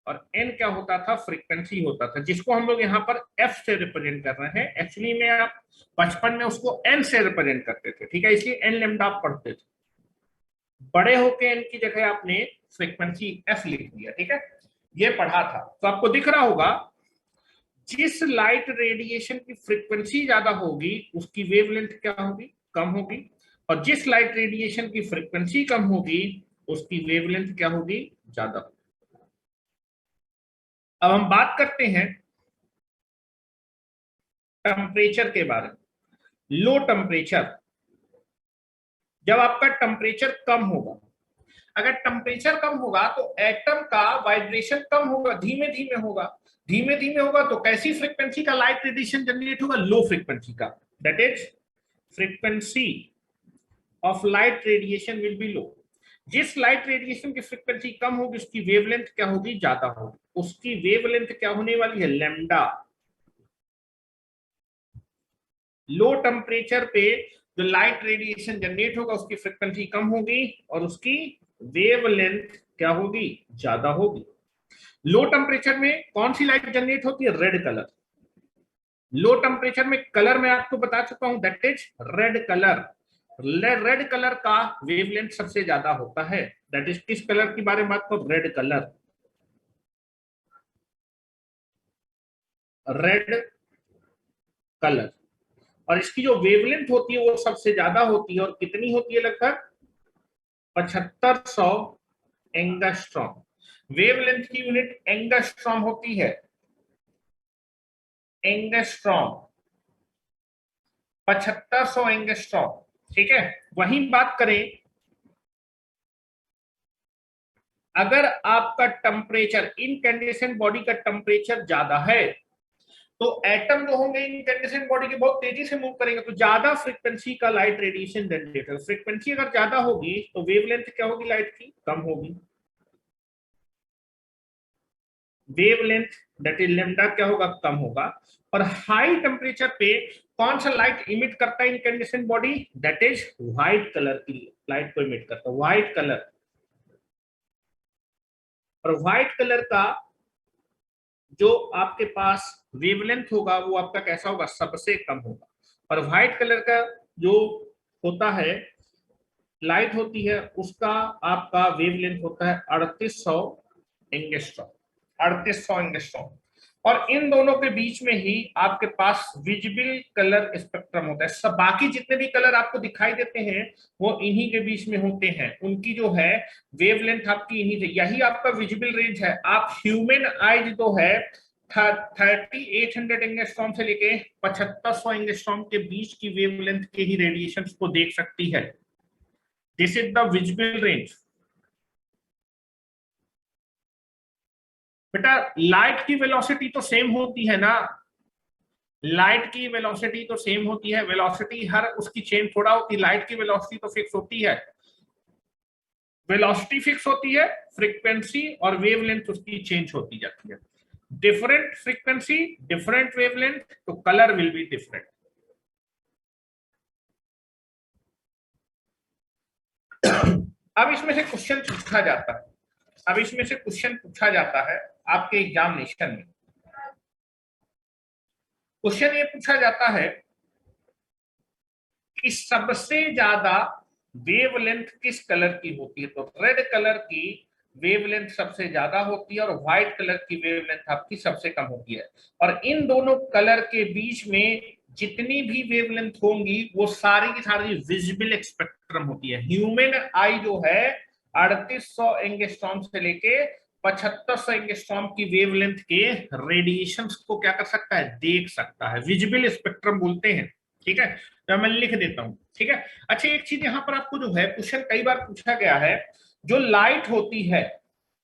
और n क्या होता था, फ्रीक्वेंसी होता था, जिसको हम लोग यहाँ पर f से रिप्रेजेंट कर रहे हैं। एक्चुअली में आप बचपन में उसको n से रिप्रेजेंट करते थे, ठीक है, इसलिए n लेमडा आप पढ़ते थे। बड़े होके n की जगह आपने फ्रीक्वेंसी f लिख दिया। ठीक है, ये पढ़ा था। तो आपको दिख रहा होगा, जिस लाइट रेडिएशन की फ्रीक्वेंसी ज्यादा होगी उसकी वेवलेंथ क्या होगी, कम होगी। और जिस लाइट रेडिएशन की फ्रीक्वेंसी कम होगी उसकी वेवलेंथ क्या होगी, ज्यादा होगी। अब हम बात करते हैं टेम्परेचर के बारे में। लो टेम्परेचर, जब आपका टेम्परेचर कम होगा, अगर टेम्परेचर कम होगा तो एटम का वाइब्रेशन कम होगा, धीमे धीमे होगा। धीमे धीमे होगा तो कैसी फ्रीक्वेंसी का लाइट रेडिएशन जनरेट होगा, लो फ्रीक्वेंसी का। That is frequency of light radiation will be low. जिस लाइट रेडिएशन की फ्रीक्वेंसी कम होगी उसकी वेवलेंथ क्या होगी, ज्यादा होगी। उसकी वेवलेंथ क्या होने वाली है, लैम्डा। लो टेम्परेचर पे जो लाइट रेडिएशन जनरेट होगा उसकी फ्रीक्वेंसी कम होगी और उसकी वेवलेंथ क्या होगी, ज्यादा होगी। लो टेम्परेचर में कौन सी लाइट जनरेट होती है, रेड कलर। लो टेम्परेचर में कलर मैं आपको बता चुका हूं, that is red colour. Red colour का वेवलेंथ सबसे ज्यादा होता है। दैट इज किस कलर की बारे में बात करो, रेड कलर। रेड कलर, और इसकी जो वेवलेंथ होती है वो सबसे ज्यादा होती है, और कितनी होती है? लगभग 7500 एंगस्ट्रॉम। वेवलेंथ की यूनिट एंगस्ट्रॉम होती है, एंगस्ट्रॉम, 7500 एंगस्ट्रॉम। ठीक है, वही बात करें, अगर आपका टेम्परेचर, इनकैंडेसेंट बॉडी का टेम्परेचर ज्यादा है, तो एटम जो होंगे इनकैंडेसेंट बॉडी के बहुत तेजी से मूव करेंगे, तो ज्यादा फ्रीक्वेंसी का लाइट रेडिएशन जनरेट होगा। फ्रीक्वेंसी अगर ज्यादा होगी तो वेवलेंथ क्या होगी? लाइट की कम होगी। वेवलेंथ दैट इज लैम्डा क्या होगा? कम होगा। और हाई टेम्परेचर पे कौन सा लाइट इमिट करता है incandescent body? That is white colour की लाइट को इमिट करता है, व्हाइट कलर। और व्हाइट कलर का जो आपके पास वेवलेंथ होगा वो आपका कैसा होगा? सबसे कम होगा। और व्हाइट कलर का जो होता है, लाइट होती है, उसका आपका वेवलेंथ होता है 3800 एंगस्ट्रॉम, 3800 एंगस्ट्रॉम। और इन दोनों के बीच में ही आपके पास विजिबल कलर स्पेक्ट्रम होता है। सब बाकी जितने भी कलर आपको दिखाई देते हैं वो इन्हीं के बीच में होते हैं, उनकी जो है वेवलेंथ आपकी इन्हीं से, यही आपका विजिबल रेंज है। आप ह्यूमन आइज जो है 3800 एंगस्ट्रॉम से लेके 7500 एंगस्ट्रॉम के बीच की वेवलेंथ के ही रेडिएशन को देख सकती है। This is the visible range. बेटा लाइट की वेलोसिटी तो सेम होती है ना, लाइट की वेलोसिटी तो सेम होती है, वेलोसिटी हर उसकी चेंज थोड़ा होती है, लाइट की वेलोसिटी तो फिक्स होती है। वेलोसिटी फिक्स होती है, फ्रीक्वेंसी और वेवलेंथ उसकी चेंज होती जाती है। डिफरेंट फ्रीक्वेंसी, डिफरेंट वेवलेंथ, तो कलर विल बी डिफरेंट। अब इसमें से क्वेश्चन पूछा जाता है, अब इसमें से क्वेश्चन पूछा जाता है आपके एग्जामिनेशन में। क्वेश्चन ये पूछा जाता है कि सबसे ज्यादा वेवलेंथ किस कलर की होती है? तो रेड कलर की वेवलेंथ सबसे ज्यादा होती है और व्हाइट कलर की वेवलेंथ आपकी सबसे कम होती है। और इन दोनों कलर के बीच में जितनी भी वेवलेंथ होंगी वो सारी की सारी विजिबल स्पेक्ट्रम होती है। ह्यूमन आई जो है 3800 एंगस्ट्रॉम से लेके 7500 एंगस्ट्रॉम की वेवलेंथ के रेडिएशंस को क्या कर सकता है? देख सकता है, विजिबल स्पेक्ट्रम बोलते हैं। ठीक है, तो मैं लिख देता हूं। ठीक है, अच्छा एक चीज यहां पर आपको जो है क्वेश्चन कई बार पूछा गया है, जो लाइट होती है,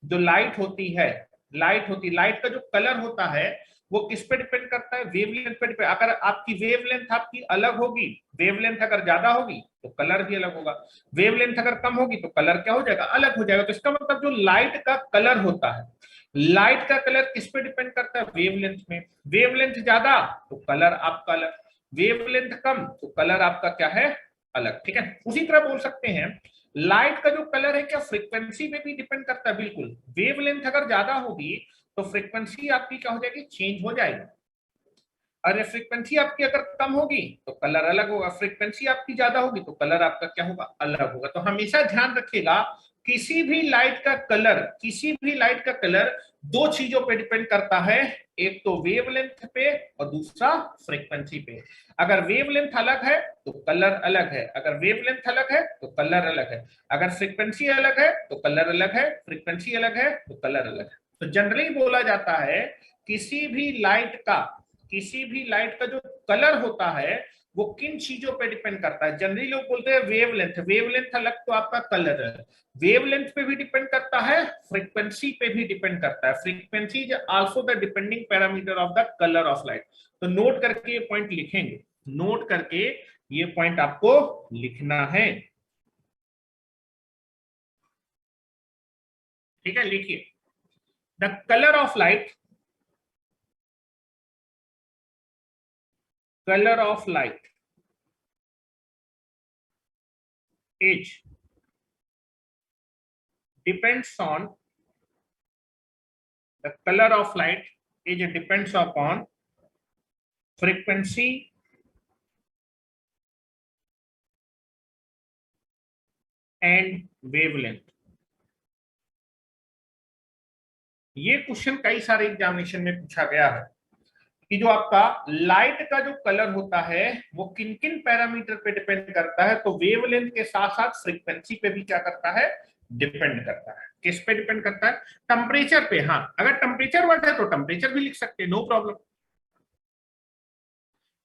जो लाइट होती है, लाइट का जो कलर होता है वो किस पे डिपेंड करता है? वेवलेंथ पे डिपेंड। अगर आपकी वेवलेंथ आपकी अलग होगी, वेवलेंथ अगर ज्यादा होगी तो कलर भी अलग होगा, वेवलेंथ अगर कम होगी तो कलर क्या हो जाएगा? अलग हो जाएगा। तो इसका मतलब जो लाइट का कलर होता है, लाइट का कलर किस पे डिपेंड करता है? वेवलेंथ में। वेवलेंथ ज्यादा तो कलर आपका अलग, वेवलेंथ कम तो कलर आपका क्या है? अलग। ठीक है, उसी तरह बोल सकते हैं लाइट का जो कलर है क्या फ्रीक्वेंसी पे भी डिपेंड करता है? बिल्कुल। वेवलेंथ अगर ज्यादा होगी तो फ्रीक्वेंसी आपकी क्या हो जाएगी? चेंज हो जाएगी। अरे फ्रीक्वेंसी आपकी अगर कम होगी तो कलर अलग होगा, फ्रीक्वेंसी आपकी ज्यादा होगी तो कलर आपका क्या होगा? अलग होगा। तो हमेशा ध्यान रखिएगा, किसी भी लाइट का कलर, किसी भी लाइट का कलर दो चीजों पे डिपेंड करता है, एक तो वेवलेंथ पे और दूसरा फ्रीक्वेंसी पे। अगर वेवलेंथ अलग है तो कलर अलग है, अगर वेवलेंथ अलग है तो कलर अलग है, अगर फ्रीक्वेंसी अलग है तो कलर अलग है, फ्रीक्वेंसी अलग है तो कलर अलग है। तो जनरली बोला जाता है किसी भी लाइट का, किसी भी लाइट का जो कलर होता है वो किन चीजों पे डिपेंड करता है? जनरली लोग बोलते हैं वेवलेंथ, वेवलेंथ अलग तो आपका कलर है। वेवलेंथ पे भी डिपेंड करता है, फ्रीक्वेंसी पे भी डिपेंड करता है। Frequency is also the depending parameter of the colour of light. तो नोट करके ये पॉइंट लिखेंगे, नोट करके ये पॉइंट आपको लिखना है। ठीक है, लिखिए। The colour of light, colour of light is depends on, the color of light is depends upon frequency and wavelength। ये क्वेश्चन कई सारे एग्जामिनेशन में पूछा गया है। कि जो आपका लाइट का जो कलर होता है वो किन किन पैरामीटर पे डिपेंड करता है, तो वेवलेंथ के साथ साथ फ्रीक्वेंसी पे भी क्या करता है, डिपेंड करता है। किस पे डिपेंड करता है, टेम्परेचर पे। हाँ, अगर टेम्परेचर बढ़ है तो टेम्परेचर भी लिख सकते हैं, नो प्रॉब्लम।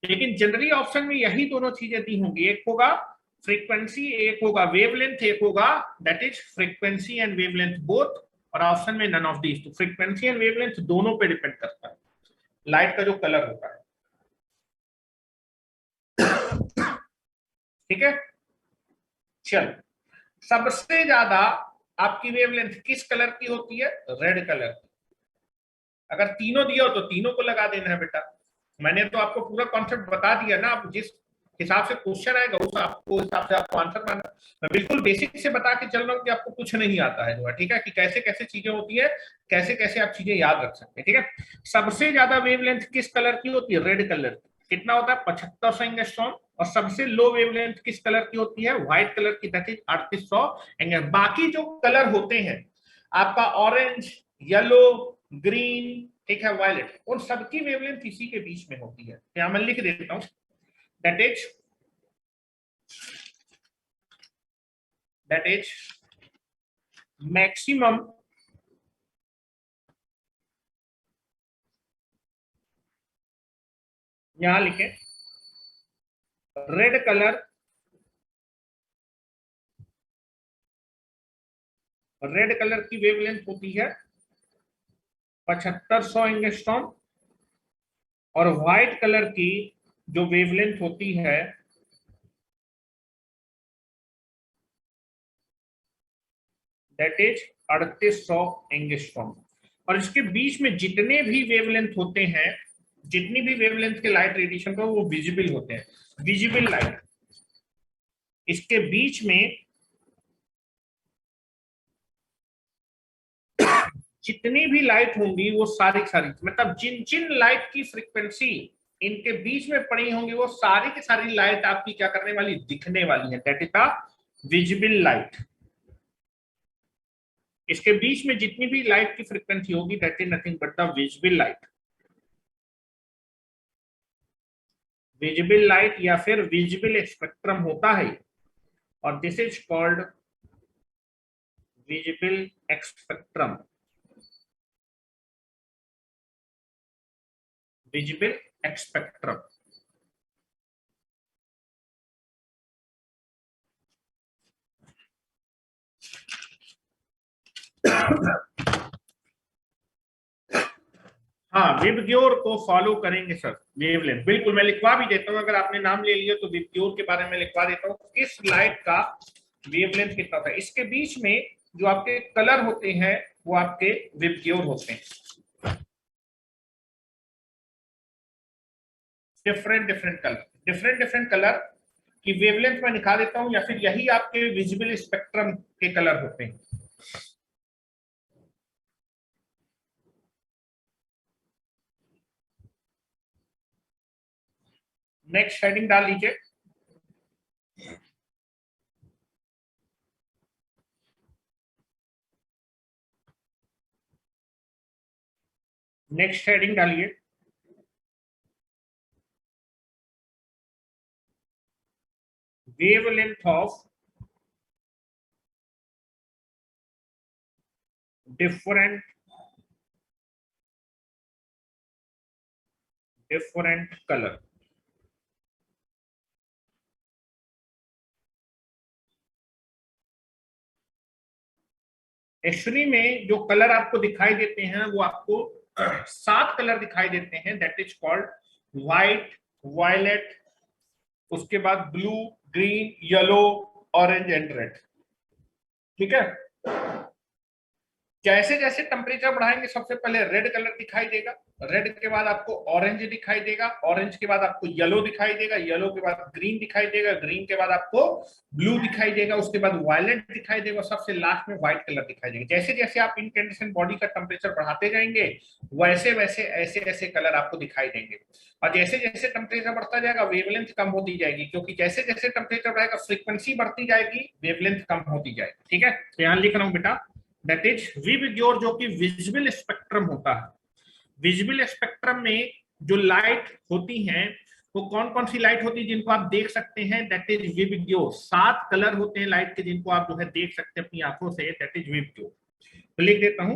लेकिन जनरली ऑप्शन में यही दोनों चीजें दी होंगी, एक होगा फ्रीक्वेंसी, एक होगा वेवलेंथ, एक होगा that is frequency and wavelength both, और ऑप्शन में नन ऑफ दीज। तो फ्रीक्वेंसी एंड वेवलेंथ दोनों पे डिपेंड करता है लाइट का जो कलर होता है। ठीक है, चल, सबसे ज्यादा आपकी वेवलेंथ किस कलर की होती है, रेड कलर की। अगर तीनों दिया हो तो तीनों को लगा देना है बेटा। मैंने तो आपको पूरा कॉन्सेप्ट बता दिया ना, आप जिस हिसाब से क्वेश्चन आएगा उस आपको हिसाब से आपको आंसर मानना। मैं बिल्कुल बेसिक से बता के चल रहा हूँ कि आपको कुछ नहीं आता है जो है, ठीक है, कि कैसे कैसे चीजें होती है, कैसे कैसे आप चीजें याद रख सकते हैं। ठीक है, सबसे ज्यादा वेवलेंथ किस कलर की होती है, रेड कलर की। कितना होता है, 7500 एंगस्ट्रॉम। और सबसे लो वेवलेंथ किस कलर की होती है, व्हाइट कलर की, दैट इज 3800 एंगस्ट्रॉम। बाकी जो कलर होते हैं आपका ऑरेंज, येलो, ग्रीन, ठीक है, वायलेट, उन सबकी वेवलेंथ इसी के बीच में होती है। यहां मैं लिख देता हूं, दैट इज मैक्सिमम यहां लिखे रेड कलर, रेड कलर की वेवलेंथ होती है 7500 एंगस्ट्रॉम, और व्हाइट कलर की जो वेवलेंथ होती है दैट इज 3800 एंगस्ट्रॉम। और इसके बीच में जितने भी वेवलेंथ होते हैं, जितनी भी वेवलेंथ के लाइट रेडिएशन को, वो विजिबल होते हैं, विजिबल लाइट। इसके बीच में जितनी भी लाइट होंगी वो सारी सारी, मतलब जिन जिन लाइट की फ्रीक्वेंसी इनके बीच में पड़ी होंगी वो सारी की सारी लाइट आपकी क्या करने वाली, दिखने वाली है, that is the visible light. इसके बीच में जितनी भी लाइट की फ्रीक्वेंसी होगी that is nothing but the visible light. Visible light या फिर विजिबल स्पेक्ट्रम होता है, और this is called visible spectrum, visible spectrum. हाँ, विबग्योर को फॉलो करेंगे सर, वेवलेंथ बिल्कुल मैं लिखवा भी देता हूँ। अगर आपने नाम ले लिया तो विबग्योर के बारे में लिखवा देता हूँ, किस लाइट का वेवलेंथ कितना होता है। इसके बीच में जो आपके कलर होते हैं वो आपके विबग्योर होते हैं, different different colour, different different colour की वेवलेंथ मैं दिखा देता हूँ, या फिर यही आपके विजिबल स्पेक्ट्रम के कलर होते हैं। नेक्स्ट हेडिंग डाल लीजिए, नेक्स्ट हेडिंग डालिए, wavelength of different different colour. Actually में जो कलर आपको दिखाई देते हैं वो आपको 7 कलर दिखाई देते हैं, that is called white, violet, उसके बाद blue, green, yellow, orange and red. ठीक है, जैसे जैसे टेम्परेचर बढ़ाएंगे सबसे पहले रेड कलर दिखाई देगा, रेड के बाद आपको ऑरेंज दिखाई देगा, ऑरेंज के बाद आपको येलो दिखाई देगा, येलो के बाद ग्रीन दिखाई देगा, ग्रीन के बाद आपको ब्लू दिखाई देगा, उसके बाद वायलेट दिखाई देगा, सबसे लास्ट में व्हाइट कलर दिखाई देगा। जैसे जैसे आप इनकैंडेसेंट बॉडी का टेम्परेचर बढ़ाते जाएंगे वैसे वैसे ऐसे ऐसे कलर आपको दिखाई देंगे। और जैसे जैसे टेम्परेचर बढ़ता जाएगा वेवलेंथ कम होती जाएगी, क्योंकि जैसे जैसे टेम्परेचर बढ़ेगा फ्रीक्वेंसी बढ़ती जाएगी, वेवलेंथ कम होती जाएगी। ठीक है, ध्यान लिख रहा हूं बेटा, दैट इज विबग्योर, जो कि विजिबल स्पेक्ट्रम होता है। विजिबल स्पेक्ट्रम में जो लाइट होती हैं वो कौन कौन सी लाइट होती है जिनको आप देख सकते हैं, दैट इज विबग्यो। 7 कलर होते हैं लाइट के जिनको आप जो है देख सकते हैं अपनी आंखों से, दैट इज विबग्यो। तो लिख देता हूं,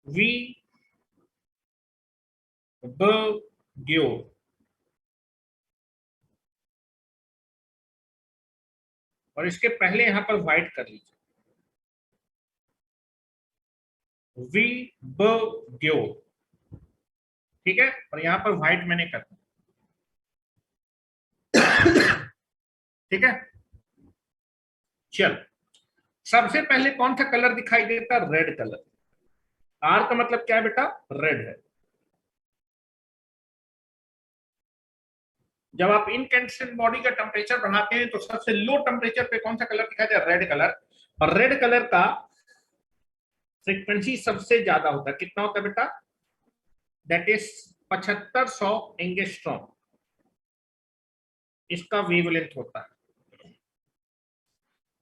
वी ब ग्यो। और इसके पहले यहां पर व्हाइट कर लीजिए, वी ब ग्यो, ठीक है। और यहां पर व्हाइट मैंने कर दिया, ठीक है। चल, सबसे पहले कौन सा कलर दिखाई देता है? Red colour. आर का मतलब क्या है बेटा? रेड है। जब आप इनकैंडेसेंट बॉडी का टेम्परेचर बढ़ाते हैं तो सबसे लो टेम्परेचर पे कौन सा कलर दिखाई देता है? Red colour. और रेड कलर का फ्रीक्वेंसी सबसे ज्यादा होता है। कितना होता है बेटा? दैट इज 7500 एंगस्ट्रॉम, इसका वेवलेंथ होता है।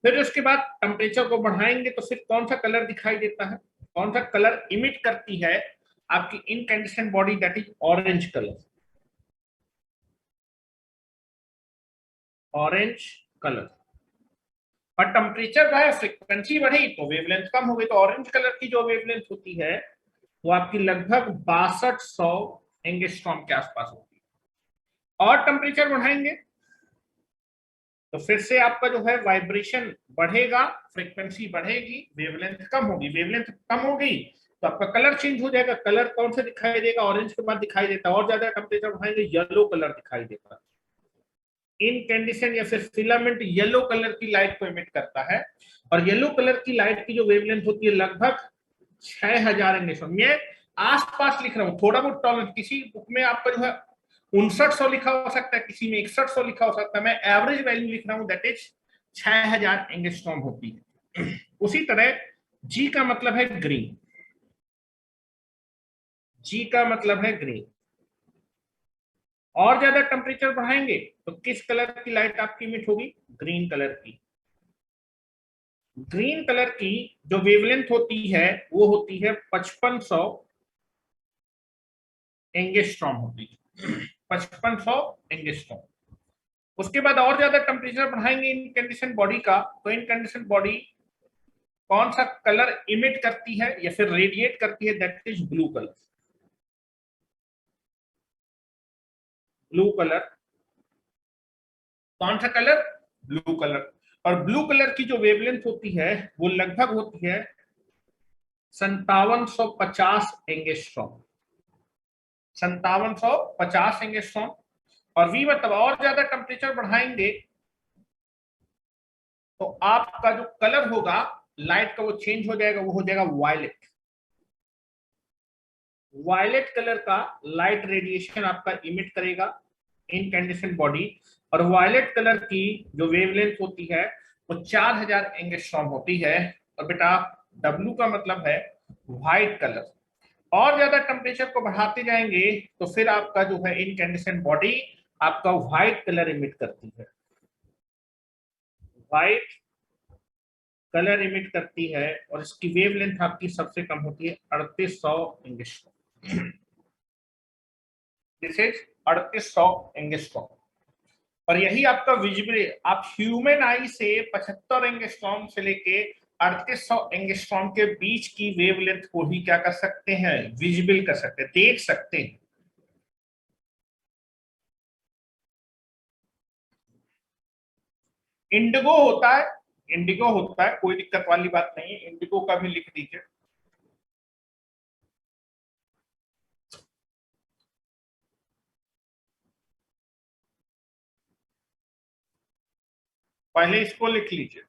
फिर उसके बाद टेम्परेचर को बढ़ाएंगे तो फिर कौन सा कलर दिखाई देता है? कौन सा कलर इमिट करती है आपकी incandescent body? That is orange colour, orange colour. और टेम्परेचर जो है, फ्रीक्वेंसी बढ़ी तो वेवलेंथ कम हो गई। तो ऑरेंज कलर की जो वेवलेंथ होती है वो आपकी लगभग 6200 एंगस्ट्रॉम के आसपास होती है। और टेम्परेचर बढ़ाएंगे तो फिर से आपका जो है वाइब्रेशन बढ़ेगा, फ्रीक्वेंसी बढ़ेगी, वेवलेंथ कम होगी। वेवलेंथ कम हो गई तो आपका कलर चेंज हो जाएगा। कलर कौन सा दिखाई देगा? ऑरेंज के बाद दिखाई देता है। और ज्यादा टेम्परेचर बढ़ाएंगे, येलो कलर दिखाई देता है। इनकैंडेसेंट या फिर फिलामेंट येलो कलर की लाइट को इमिट करता है। और येलो कलर की लाइट की जो वेवलेंथ होती है लगभग 6000 एंगस्ट्रॉम। मैं आसपास लिख रहा हूँ, थोड़ा बहुत टॉलरेंस। किसी बुक में आपका जो है 5900 लिखा हो सकता है, किसी में 6100 लिखा हो सकता है। मैं एवरेज वैल्यू लिख रहा हूँ, दैट इज 6000 एंगस्ट्रॉम होती है। उसी तरह जी का मतलब है ग्रीन, जी का मतलब है ग्रीन। और ज्यादा टेम्परेचर बढ़ाएंगे तो किस कलर की लाइट आपकी इमिट होगी? ग्रीन कलर की। ग्रीन कलर की जो वेवलेंथ होती है वो होती है 5500 एंगस्ट्रॉम होती है, 5500 एंगस्ट्रॉम। उसके बाद और ज्यादा टेम्परेचर बढ़ाएंगे इनकैंडेसेंट बॉडी का, तो इनकैंडेसेंट बॉडी कौन सा कलर इमिट करती है या फिर रेडिएट करती है? That is blue colour, blue colour. कौन सा कलर? Blue colour. और ब्लू कलर की जो वेवलेंथ होती है वो लगभग होती है 5750 एंगस्ट्रॉम, 5750 एंगस्ट्रॉम। और वी मतलब और ज्यादा टेम्परेचर बढ़ाएंगे तो आपका जो कलर होगा लाइट का वो चेंज हो जाएगा, वो हो जाएगा वायलेट। वायलेट कलर का लाइट रेडिएशन आपका इमिट करेगा इनकैंडेसेंट बॉडी। और वायलेट कलर की जो वेवलेंथ होती है वो 4000 एंगस्ट्रॉम होती है। और बेटा डब्ल्यू का मतलब है व्हाइट कलर। और ज्यादा टेम्परेचर को बढ़ाते जाएंगे तो फिर आपका जो है इनकैंडेसेंट बॉडी आपका व्हाइट कलर इमिट करती है, व्हाइट कलर इमिट करती है। और इसकी वेवलेंथ आपकी सबसे कम होती है 3800 एंगस्ट्रॉम, दिस इज 3800 एंगस्ट्रॉम। और यही आपका विजिबल, आप ह्यूमन आई से 75 एंगस्ट्रॉम से लेके 3800 एंगस्ट्रॉम के बीच की वेवलेंथ को ही क्या कर सकते हैं? विजिबल कर सकते हैं, देख सकते हैं। इंडिगो होता है, इंडिगो होता है, कोई दिक्कत वाली बात नहीं है। इंडिगो का भी लिख दीजिए। पहले इसको लिख लीजिए।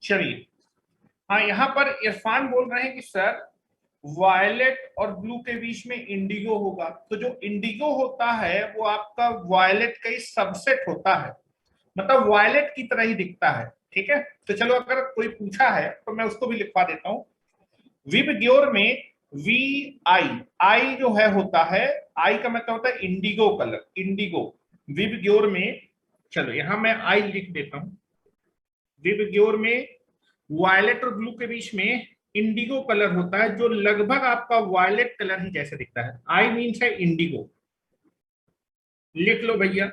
चलिए, हाँ यहाँ पर इरफान बोल रहे हैं कि सर वायलेट और ब्लू के बीच में इंडिगो होगा, तो जो इंडिगो होता है वो आपका वायलेट का ही सबसेट होता है, मतलब वायलेट की तरह ही दिखता है। ठीक है, तो चलो अगर कोई पूछा है तो मैं उसको भी लिखवा देता हूँ। विबग्योर में वी आई, आई जो है होता है, आई का मतलब होता है इंडिगो कलर, इंडिगो। विबग्योर में, चलो यहां मैं आई लिख देता हूं। विबग्योर में वायलेट और ब्लू के बीच में इंडिगो कलर होता है, जो लगभग आपका वायलेट कलर ही जैसे दिखता है। आई मीन्स है इंडिगो, लिख लो भैया।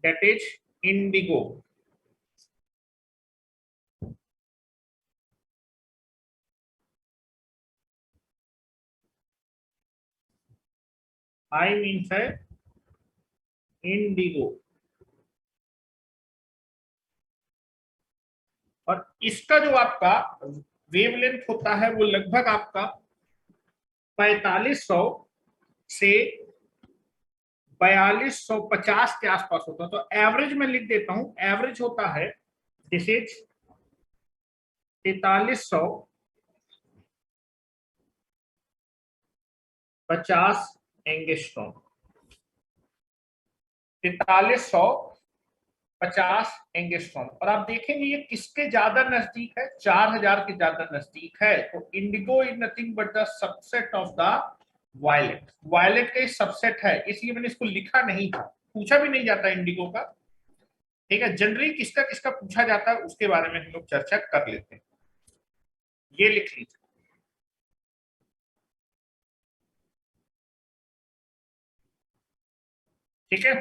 That is Indigo. I means है इंडिगो। और इसका जो आपका वेवलेंथ होता है वो लगभग आपका 4500 से 4250 के आसपास होता है। तो एवरेज में लिख देता हूं, एवरेज होता है दिस इज 4350 एंगस्ट्रॉम। 4350 एंगस्ट्रॉम। और आप देखेंगे ये किसके ज्यादा नजदीक है, 4000 के ज्यादा नजदीक है। तो indigo is nothing but the subset of the violet, violet का सबसेट है, इसलिए मैंने इसको लिखा नहीं था, पूछा भी नहीं जाता इंडिगो का। ठीक है, जनरली किसका किसका पूछा जाता है उसके बारे में हम लोग चर्चा कर लेते हैं। ये लिख लीजिए। ठीक है,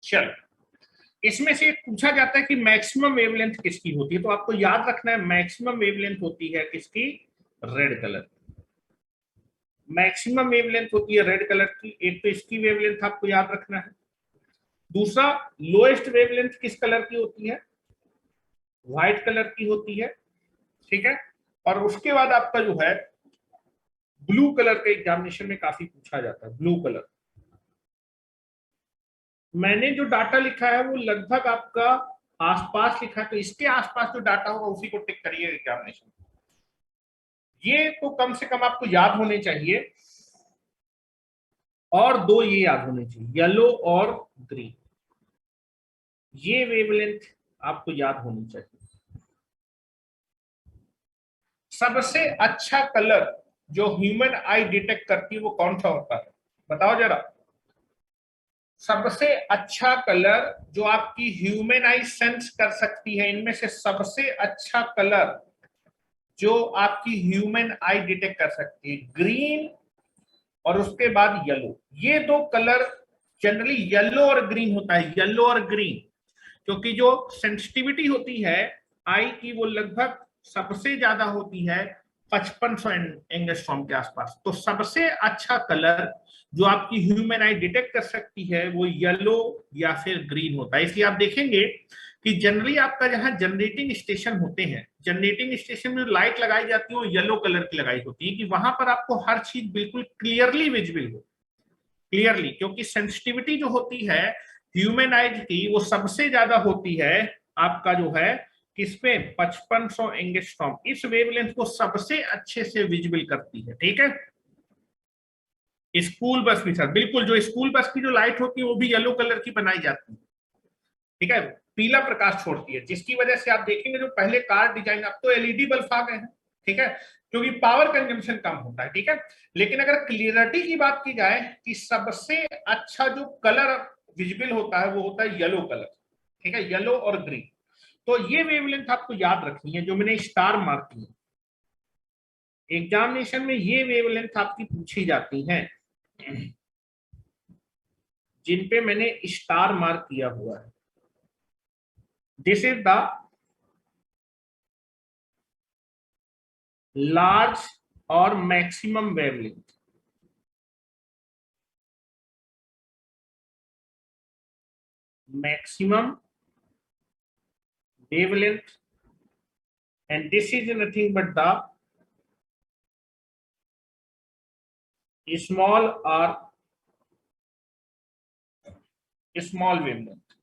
चलो इसमें से पूछा जाता है कि मैक्सिमम वेवलेंथ किसकी होती है, तो आपको याद रखना है मैक्सिमम वेवलेंथ होती है किसकी, रेड कलर। मैक्सिमम वेवलेंथ होती है रेड कलर की। एक तो इसकी वेवलेंथ आपको याद रखना है। दूसरा, लोएस्ट वेवलेंथ किस कलर की होती है, व्हाइट कलर की होती है। ठीक है, और उसके बाद आपका जो है ब्लू कलर का एग्जामिनेशन में काफी पूछा जाता है, ब्लू कलर। मैंने जो डाटा लिखा है वो लगभग आपका आसपास लिखा है, तो इसके आसपास जो डाटा होगा उसी को टिक करिए एग्जामिनेशन। ये तो कम से कम आपको याद होने चाहिए, और दो ये याद होने चाहिए, येलो और ग्रीन। ये वेवलेंथ आपको याद होनी चाहिए। सबसे अच्छा कलर जो ह्यूमन आई डिटेक्ट करती है वो कौन सा होता है, बताओ जरा। सबसे अच्छा कलर जो आपकी ह्यूमन आई सेंस कर सकती है, इनमें से सबसे अच्छा कलर जो आपकी ह्यूमन आई डिटेक्ट कर सकती है, ग्रीन और उसके बाद येलो। ये दो कलर जनरली येलो और ग्रीन होता है, येलो और ग्रीन, क्योंकि जो सेंसिटिविटी होती है आई की वो लगभग सबसे ज्यादा होती है 5500 एंगस्ट्रॉम के आसपास। तो सबसे अच्छा कलर जो आपकी ह्यूमन आई डिटेक्ट कर सकती है वो येलो या फिर ग्रीन होता है। इसलिए आप देखेंगे कि जनरली आपका जहां जनरेटिंग स्टेशन होते हैं, जनरेटिंग स्टेशन में लाइट लगाई जाती है वो येलो कलर की लगाई होती है, कि वहां पर आपको हर चीज बिल्कुल क्लियरली विजिबल हो, क्लियरली, क्योंकि सेंसिटिविटी जो होती है ह्यूमन आइज की वो सबसे ज्यादा होती है आपका जो है किसपे, 5500 एंगस्ट्रॉम। इस वेवलेंथ को सबसे अच्छे से विजिबल करती है। ठीक है, स्कूल बस भी सर, बिल्कुल, जो स्कूल बस की जो लाइट होती है वो भी येलो कलर की बनाई जाती है। ठीक है, पीला प्रकाश छोड़ती है, जिसकी वजह से आप देखेंगे जो पहले कार डिजाइन, अब तो एलईडी बल्ब आ गए हैं। ठीक है, क्योंकि पावर कंजम्पशन कम होता है। ठीक है, लेकिन अगर क्लियरिटी की बात की जाए कि सबसे अच्छा जो कलर विजिबल होता है वो होता है येलो कलर। ठीक है, येलो और ग्रीन। तो ये वेवलेंथ आपको याद रखनी है जो मैंने स्टार मार्क की है। एग्जामिनेशन में ये वेवलेंथ आपकी पूछी जाती हैं जिन पे मैंने स्टार मार्क किया हुआ है। दिस इज द लार्ज और maximum wavelength. Maximum wavelength, and this is nothing but the small और स्मॉल वेवलेंथ,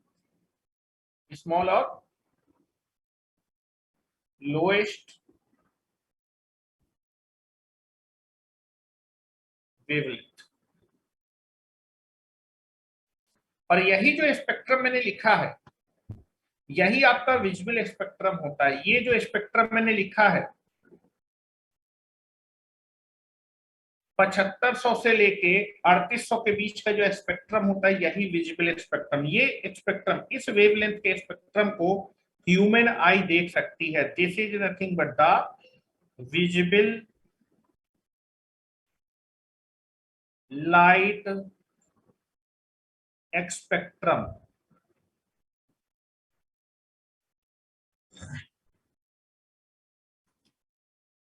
स्मॉल और लोएस्ट वेवलेंथ। और यही जो स्पेक्ट्रम मैंने लिखा है, यही आपका विजुअल स्पेक्ट्रम होता है। ये जो स्पेक्ट्रम मैंने लिखा है 7500 से लेके 3800 के बीच का जो स्पेक्ट्रम होता है, यही विजिबल स्पेक्ट्रम। ये स्पेक्ट्रम, इस वेवलेंथ के स्पेक्ट्रम को ह्यूमन आई देख सकती है। This is nothing but the visible light spectrum.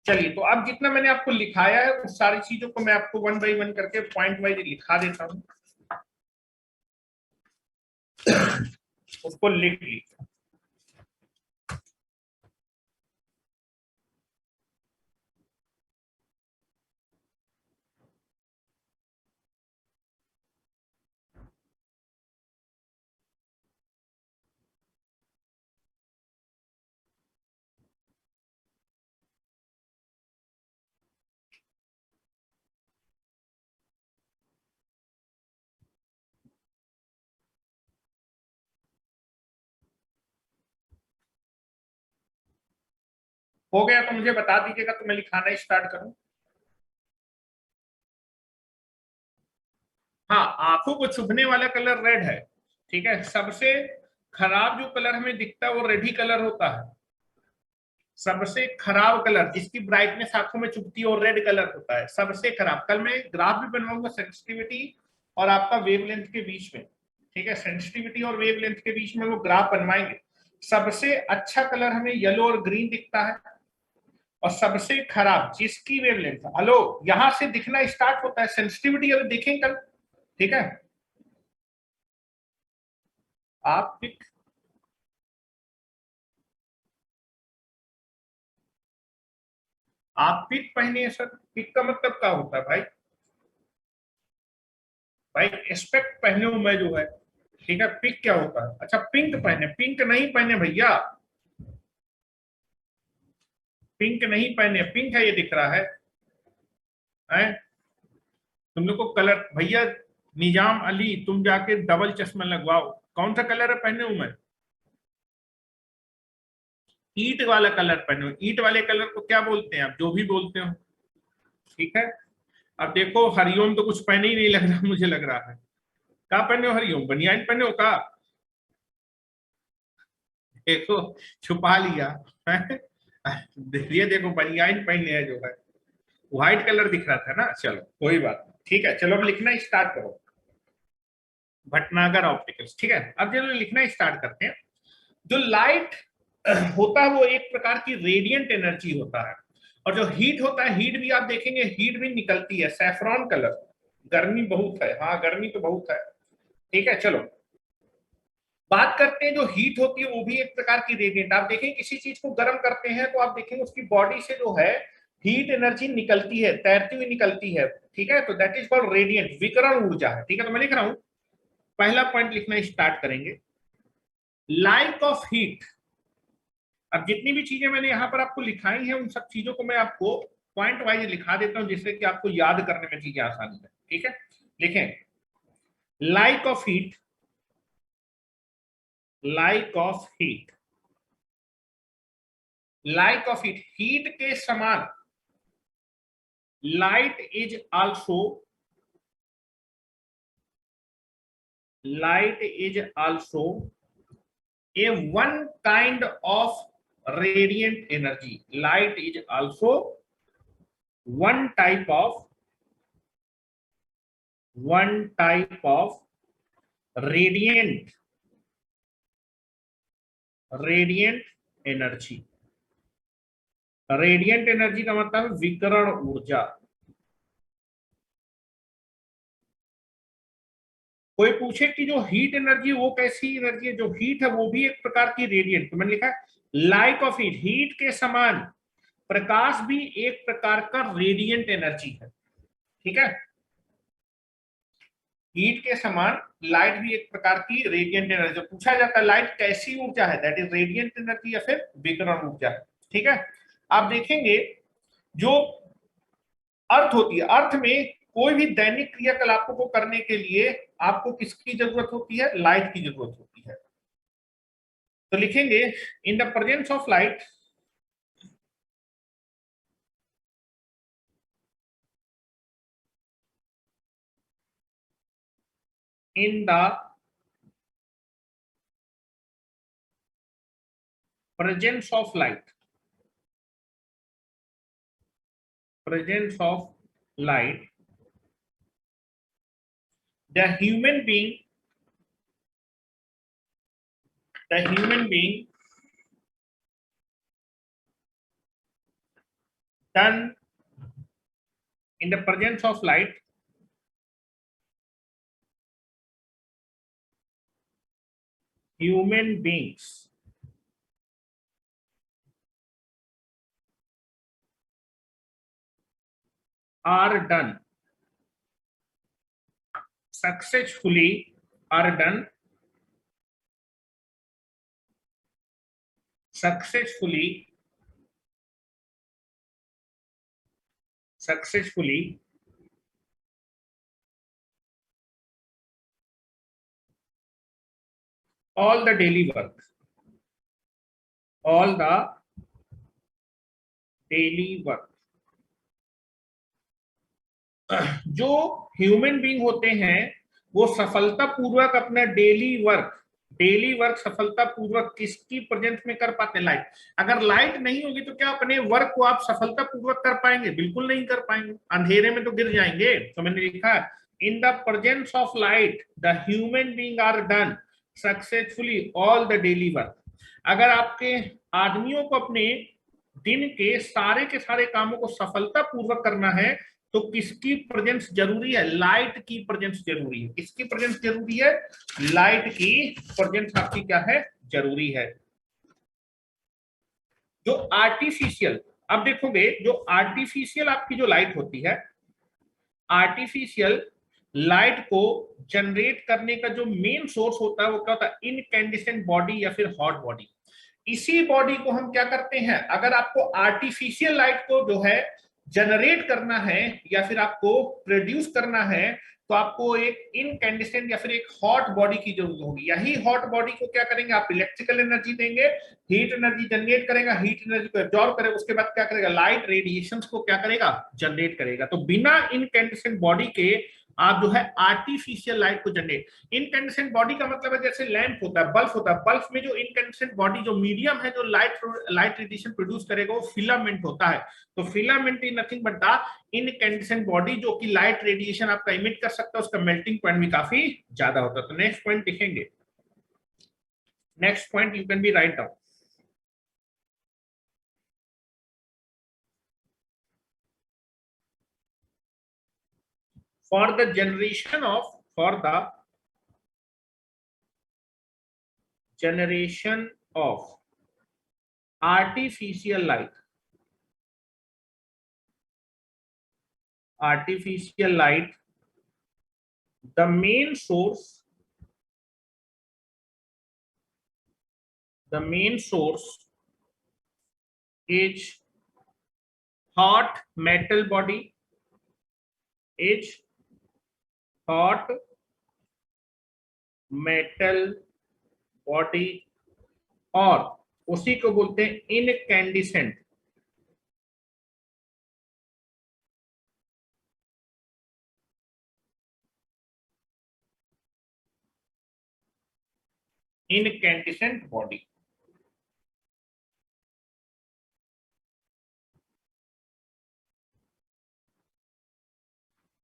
चलिए, तो अब जितना मैंने आपको लिखाया है उस सारी चीजों को मैं आपको वन बाई वन करके पॉइंट वाइज लिखा देता हूं, उसको लिख लीजिए। हो गया तो मुझे बता दीजिएगा, तो मैं लिखाना स्टार्ट करूं। हाँ, आंखों को चुभने वाला कलर रेड है, ठीक है। सबसे खराब जो कलर हमें दिखता है वो रेड ही कलर होता है। सबसे खराब कलर जिसकी ब्राइटनेस आंखों में चुभती है और रेड कलर होता है, सबसे खराब। कल मैं ग्राफ भी बनवाऊंगा सेंसिटिविटी और आपका वेवलेंथ के बीच में, ठीक है। सेंसिटिविटी और वेवलेंथ के बीच में वो ग्राफ बनवाएंगे। सबसे अच्छा कलर हमें येलो और ग्रीन दिखता है, और सबसे खराब जिसकी वेवलेंथ, हेलो, यहां से दिखना स्टार्ट होता है। सेंसिटिविटी अभी देखेंगे कल, ठीक है। आप पिक, आप पिक पहने हैं सर। पिक का मतलब क्या होता है भाई? भाई स्पेक्ट पहने हूं मैं जो है, ठीक है। पिक क्या होता है? अच्छा, पिंक पहने, पिंक नहीं पहने भैया, पिंक नहीं पहने। पिंक है ये दिख रहा है? तुम लोग को कलर भैया, निजाम अली, तुम जाके डबल चश्मा लगवाओ। कौन सा कलर है पहने हूं मैं? ईट वाला कलर पहने हो। ईट वाले कलर को क्या बोलते हैं आप? जो भी बोलते हो, ठीक है। अब देखो, हरिओम तो कुछ पहने ही नहीं लग रहा, मुझे लग रहा है। क्या पहने हो हरिओम? बनियान पहने हो का? देखो, छुपा लिया है। ये देखो, बनियान पहने है जो है, व्हाइट कलर दिख रहा था ना। चलो कोई बात नहीं, ठीक है। चलो अब लिखना स्टार्ट करो। भटनागर ऑप्टिकल्स, ठीक है। अब चलो लिखना स्टार्ट करते हैं। जो लाइट होता है वो एक प्रकार की रेडियंट एनर्जी होता है, और जो हीट होता है, हीट भी आप देखेंगे, हीट भी निकलती है सैफरॉन कलर। गर्मी बहुत है, हाँ गर्मी तो बहुत है, ठीक है। चलो बात करते हैं, जो हीट होती है वो भी एक प्रकार की रेडियंट। आप देखें किसी चीज को गर्म करते हैं तो आप देखेंगे उसकी बॉडी से जो है हीट एनर्जी निकलती है, तैरती हुई निकलती है, ठीक है। तो दैट इज कॉल्ड रेडियंट, विकिरण ऊर्जा है, ठीक है। तो मैं लिख रहा हूं, पहला पॉइंट लिखना स्टार्ट करेंगे। Like of heat. अब जितनी भी चीजें मैंने यहां पर आपको लिखाई हैं, उन सब चीजों को मैं आपको पॉइंट वाइज लिखा देता हूं, जिससे कि आपको याद करने में चीजें आसानी है, ठीक है। लिखें, like of heat, like of heat, like of heat, heat के समान। Light is also, light is also a one kind of radiant energy. Light is also one type of, one type of radiant, radiant energy। Radiant energy का मतलब विकिरण ऊर्जा। कोई पूछे कि जो हीट एनर्जी वो कैसी एनर्जी है? जो हीट है वो भी एक प्रकार की रेडियंट, तो मैंने लिखा है लाइक ऑफ हीट, हीट के समान प्रकाश भी एक प्रकार का रेडियंट एनर्जी है, ठीक है। हीट के समान लाइट भी एक प्रकार की रेडिएंट एनर्जी। पूछा जाता है लाइट कैसी ऊर्जा है, दैट इज रेडिएंट एनर्जी या फिर विकिरण ऊर्जा है। ठीक है, आप देखेंगे जो अर्थ होती है, अर्थ में कोई भी दैनिक क्रियाकलापों को करने के लिए आपको किसकी जरूरत होती है, लाइट की जरूरत होती है। तो लिखेंगे इन the presence of light, in the presence of light, presence of light, the human being, the human being done in the presence of light, human beings are done successfully, are done successfully, successfully all the daily work, all the daily work। जो ह्यूमन बीइंग होते हैं वो सफलतापूर्वक अपना डेली वर्क सफलतापूर्वक किसकी प्रेजेंस में कर पाते हैं, लाइट। अगर लाइट नहीं होगी तो क्या अपने वर्क को आप सफलतापूर्वक कर पाएंगे, बिल्कुल नहीं कर पाएंगे, अंधेरे में तो गिर जाएंगे। तो मैंने लिखा in the presence of light the human being are done successfully all the daily work. अगर आपके आदमियों को अपने दिन के सारे कामों को सफलतापूर्वक करना है तो किसकी प्रेजेंस जरूरी है, लाइट की प्रेजेंस जरूरी है। किसकी प्रेजेंस जरूरी है, लाइट की प्रेजेंस आपकी क्या है, जरूरी है। जो आर्टिफिशियल, अब देखोगे जो आर्टिफिशियल आपकी जो लाइट होती है, आर्टिफिशियल लाइट को जनरेट करने का जो मेन सोर्स होता है वो क्या होता है, इनकैंडिसेंट बॉडी या फिर हॉट बॉडी। इसी बॉडी को हम क्या करते हैं, अगर आपको आर्टिफिशियल लाइट को जो है जनरेट करना है या फिर आपको प्रोड्यूस करना है तो आपको एक इनकैंडिसेंट या फिर एक हॉट बॉडी की जरूरत होगी। यही हॉट बॉडी को क्या करेंगे, आप इलेक्ट्रिकल एनर्जी देंगे, हीट एनर्जी जनरेट करेगा, हीट एनर्जी को एब्जॉर्ब करेगा, उसके बाद क्या करेगा, लाइट रेडिएशंस को क्या करेगा, जनरेट करेगा। तो बिना इनकैंडिसेंट बॉडी के आप जो है आर्टिफिशियल लाइट को जनरेट। इनकैंडिसेंट बॉडी का मतलब है जैसे लैंप होता है, बल्ब होता है, बल्ब में जो इनकैंडिसेंट बॉडी जो मीडियम है जो लाइट रेडिएशन प्रोड्यूस करेगा वो फिलामेंट होता है। तो filament is nothing but the incandescent body जो कि लाइट रेडिएशन आपका इमिट कर सकता है, उसका मेल्टिंग पॉइंट भी काफी ज्यादा होता है। तो नेक्स्ट पॉइंट लिखेंगे, next point you can be write down. For the generation of, for the generation of artificial light, artificial light, the main source, the main source is hot metal body, is hot metal body, और उसी को बोलते हैं incandescent, incandescent body.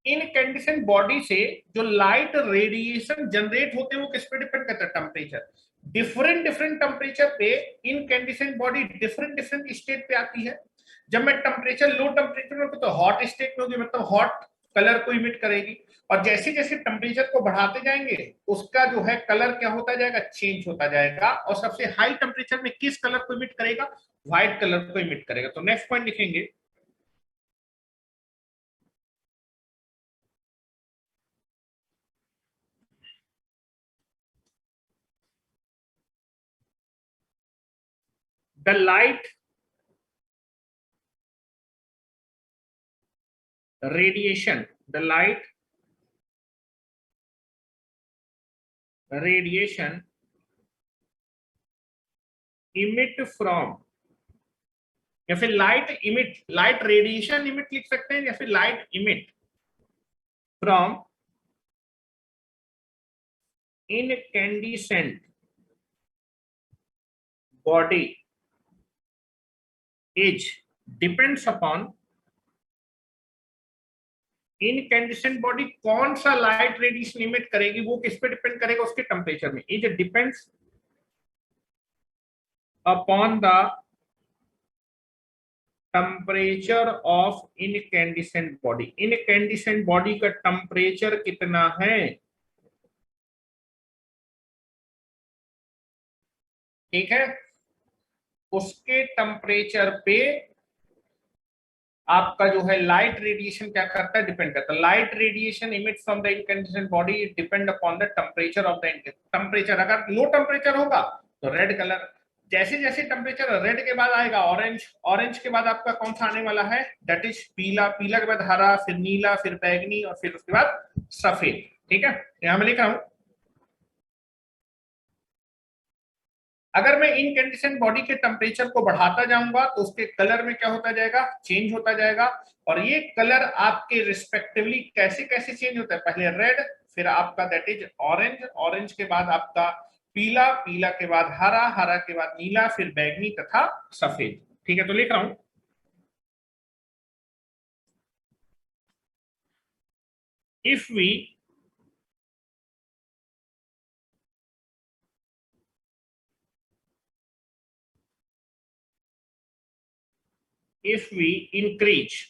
Incandescent body से जो लाइट रेडिएशन जनरेट होते हैं वो किस पे डिपेंड करता है, टेम्परेचर। डिफरेंट डिफरेंट टेम्परेचर पे incandescent body different different state पे आती है। जब मैं टेम्परेचर लो टेम्परेचर में तो हॉट स्टेट में होगी, मतलब हॉट कलर को इमिट करेगी, और जैसे जैसे टेम्परेचर को बढ़ाते जाएंगे उसका जो है कलर क्या होता जाएगा, चेंज होता जाएगा, और सबसे हाई टेम्परेचर में किस कलर को इमिट करेगा, व्हाइट कलर को इमिट करेगा। तो नेक्स्ट पॉइंट लिखेंगे, the light radiation, the light radiation emit from, या फिर light emit, light radiation emit लिख सकते हैं, या फिर light emit from incandescent body is depends upon, incandescent body कौन सा लाइट रेडिएशन इमिट करेगी वो किस पे डिपेंड करेगा, उसके टेम्परेचर में। It depends upon the temperature of incandescent body. Incandescent body का टेम्परेचर कितना है, ठीक है, उसके टेम्परेचर पे आपका जो है लाइट रेडिएशन क्या करता है, डिपेंड करता है। Light radiation emit from the incandescent body, it depend upon the temperature of the temperature. अगर लो टेम्परेचर होगा तो रेड कलर, जैसे जैसे टेम्परेचर रेड के बाद आएगा ऑरेंज, ऑरेंज के बाद आपका कौन सा आने वाला है, दैट इज पीला, पीला के बाद हरा, फिर नीला, फिर बैगनी, और फिर उसके बाद सफेद। ठीक है, यहां मैं लिख रहा हूं, अगर मैं इनकैंडिसेंट बॉडी के टेम्परेचर को बढ़ाता जाऊंगा तो उसके कलर में क्या होता जाएगा, चेंज होता जाएगा। और ये कलर आपके रिस्पेक्टिवली कैसे कैसे चेंज होता है, पहले रेड, फिर आपका दैट इज ऑरेंज, ऑरेंज के बाद आपका पीला, पीला के बाद हरा, हरा के बाद नीला, फिर बैगनी तथा सफेद। ठीक है, तो लिख रहा हूं, if we if we increase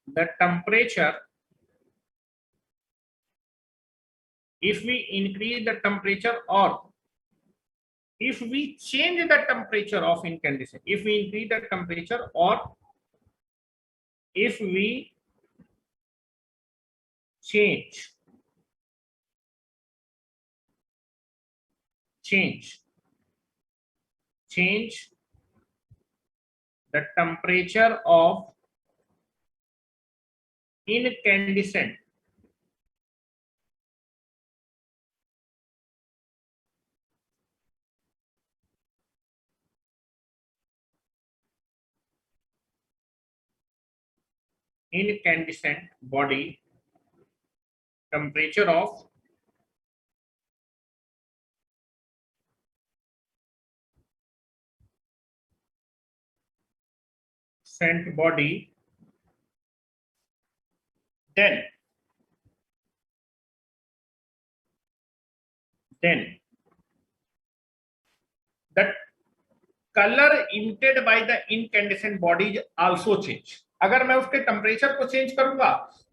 the temperature, if we increase the temperature, or if we change the temperature of incandescent, if we increase the temperature, or if we change the temperature of incandescent, body temperature of scent body, then the color emitted by the incandescent body is also change। अगर मैं उसके टेम्परेचर को चेंज करूंगा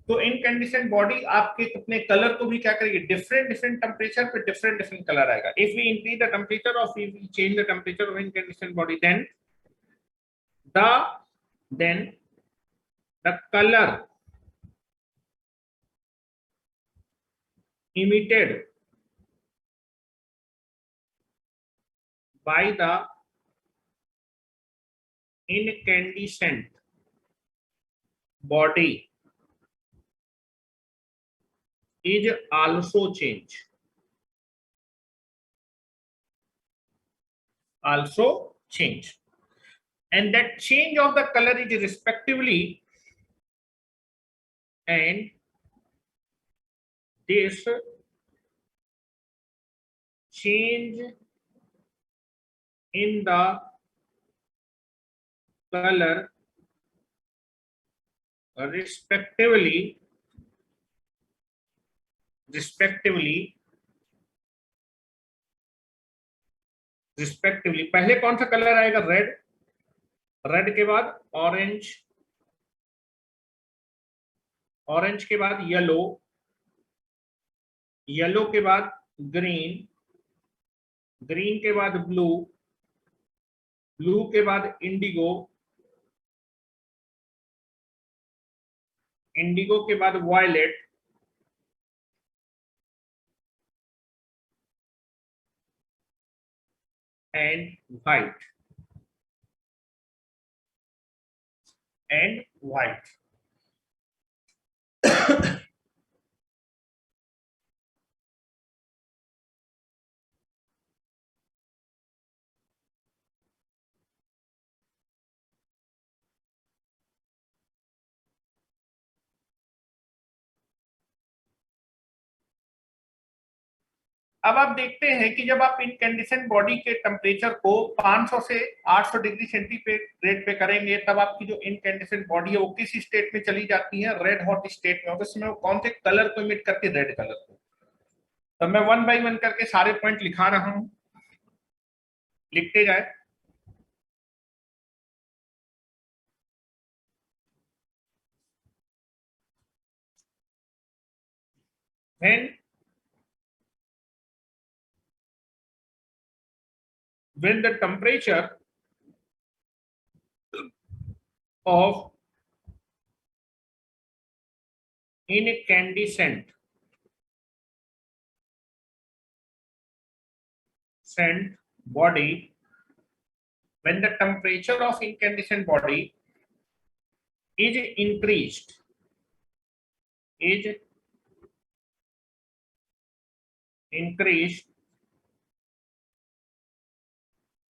तो इनकैंडिसेंट बॉडी आपके कितने कलर को भी क्या करेगी, डिफरेंट डिफरेंट टेम्परेचर पे डिफरेंट डिफरेंट कलर आएगा। If we increase the temperature of, if we change the temperature of incandescent body, then the color emitted by the incandescent body is also change, and that change of the color is respectively, and this change in the color respectively पहले कौन सा कलर आएगा, रेड, रेड के बाद ऑरेंज, ऑरेंज के बाद येलो, येलो के बाद ग्रीन, ग्रीन के बाद ब्लू, ब्लू के बाद इंडिगो, इंडिगो के बाद violet, and white and white. अब आप देखते हैं कि जब आप इनकैंडिसेंट बॉडी के टेम्परेचर को 500 से 800 डिग्री सेंटीग्रेड पे करेंगे, तब आपकी जो इनकैंडिसेंट बॉडी है वो किस स्टेट में चली जाती है? रेड हॉट स्टेट में। उसमें वो कौन से कलर को इमिट करती है? रेड कलर को। तो मैं 1 बाय 1 करके सारे पॉइंट लिखा रहा हूं, लिखते जाए। when the temperature of incandescent body, when the temperature of incandescent body is increased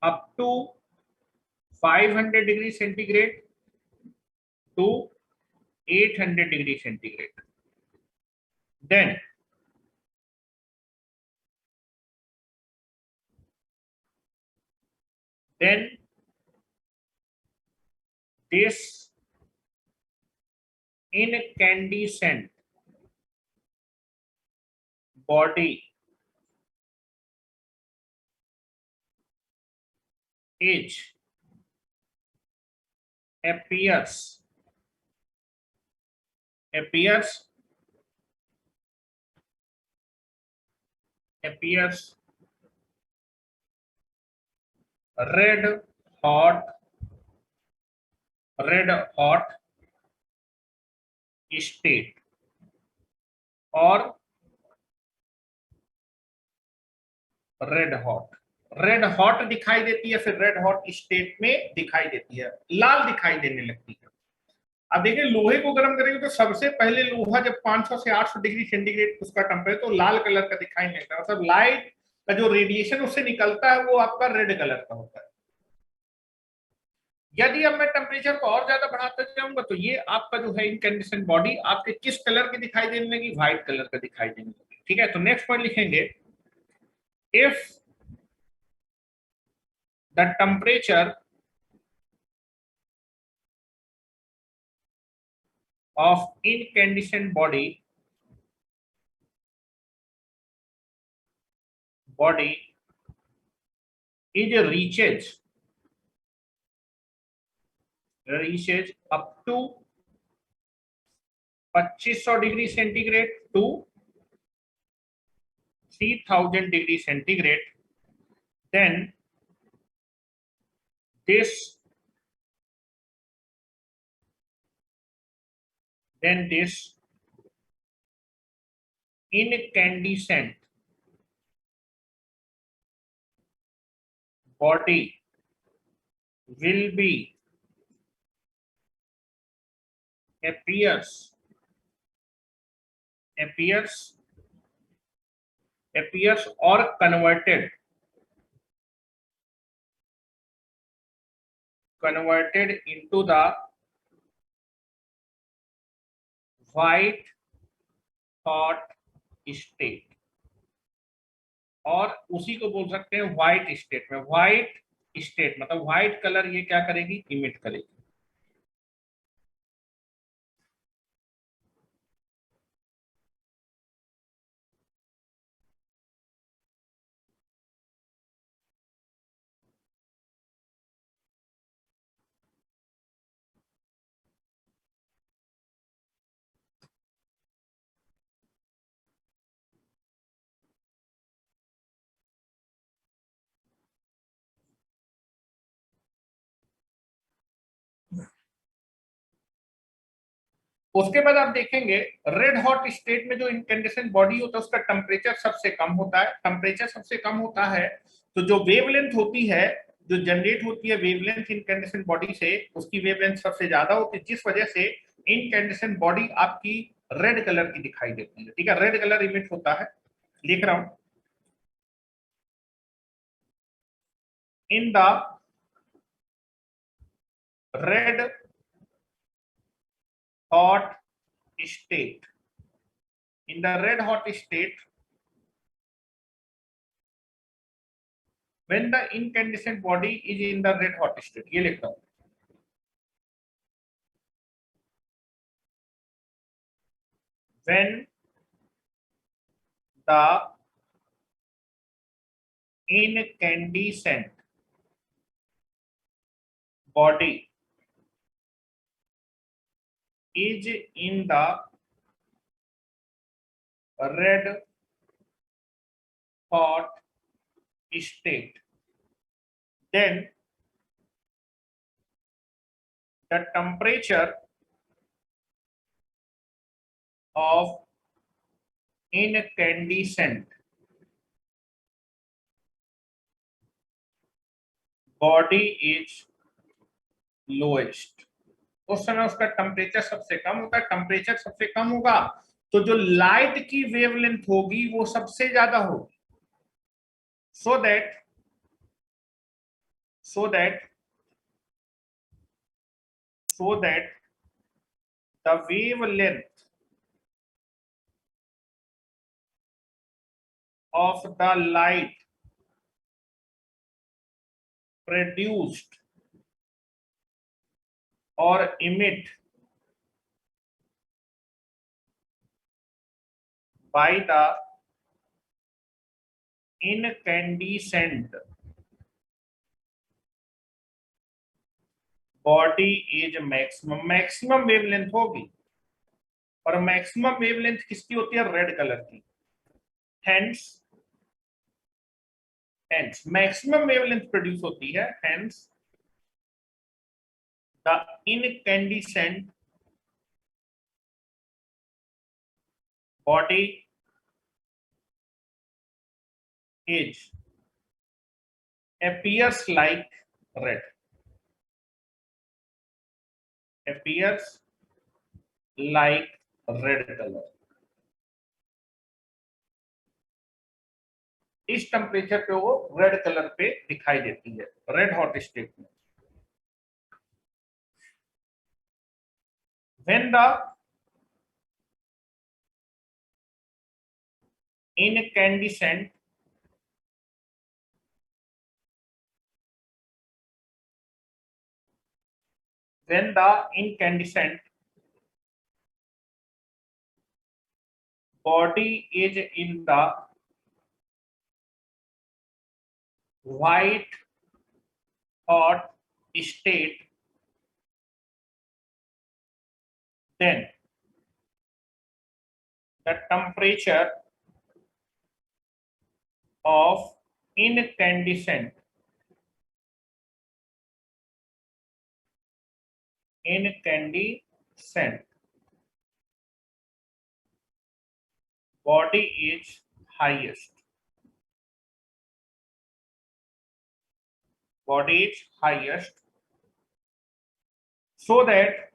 up to 500 degree centigrade to 800 degree centigrade, then this incandescent body is appears red hot state और रेड हॉट दिखाई देती है, फिर रेड हॉट स्टेट में दिखाई देती है, लाल दिखाई देने लगती है। अब देखिए, लोहे को गर्म करेंगे तो सबसे पहले लोहा जब 500 से 800 डिग्री सेंटीग्रेड उसका टेम्परेचर तो लाल कलर का दिखाई नहीं देता, मतलब लाइट का जो रेडिएशन उससे निकलता है वो आपका रेड कलर का होता है। यदि अब मैं टेम्परेचर को और ज्यादा बढ़ाते जाऊंगा तो ये आपका जो है इनकैंडिसेंट बॉडी आपके किस कलर की दिखाई देने लगी? व्हाइट कलर का दिखाई देने लगी। ठीक है, तो नेक्स्ट पॉइंट लिखेंगे, if the temperature of incandescent body is reaches up to 2500 degree centigrade to 3000 degree centigrade, then this incandescent body will be appears or converted into the white hot state, और उसी को बोल सकते हैं व्हाइट स्टेट में। व्हाइट स्टेट मतलब व्हाइट कलर ये क्या करेगी? इमिट करेगी। उसके बाद आप देखेंगे रेड हॉट स्टेट में जो इनकैंडेसेंट बॉडी होता है उसका टेम्परेचर सबसे कम होता है। टेम्परेचर सबसे कम होता है तो जो वेवलेंथ होती है, जो जनरेट होती है वेवलेंथ इनकैंडेसेंट बॉडी से, उसकी वेवलेंथ सबसे ज्यादा होती है, जिस वजह से इनकैंडेसेंट बॉडी आपकी रेड कलर की दिखाई देती है। ठीक है, रेड कलर इमिट होता है, लिख रहा हूं, in the red hot state, in the red hot state, when the incandescent body is in the red hot state, ये लिखता हूं, when the incandescent body is in the red hot state, then the temperature of incandescent body is lowest। उस समय उसका टेम्परेचर सबसे कम होता है, टेम्परेचर सबसे कम होगा तो जो लाइट की वेवलेंथ होगी वो सबसे ज्यादा होगी। So that so that the wavelength of the light produced or emit by the incandescent body is maximum wavelength होगी, और मैक्सिमम वेवलेंथ किसकी होती है? रेड कलर की। हेंस मैक्सिमम वेवलेंथ प्रोड्यूस होती है, hence the incandescent body is appears like red, appears like red color। इस टेम्परेचर पे वो रेड कलर पे दिखाई देती है, रेड हॉट स्टेट में। When the incandescent when the incandescent body is in the white hot state, then the temperature of incandescent body is highest, so that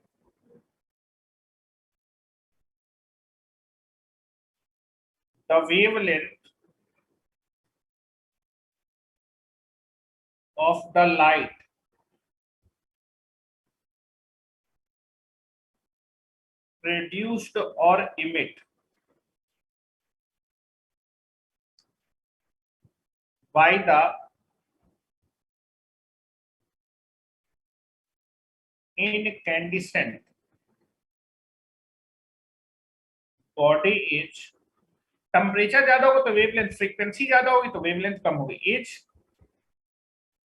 the wavelength of the light produced or emit by the incandescent body is, temperature ज्यादा होगा तो वेवलेंथ, फ्रीक्वेंसी ज्यादा होगी तो वेवलेंथ कम होगी। एज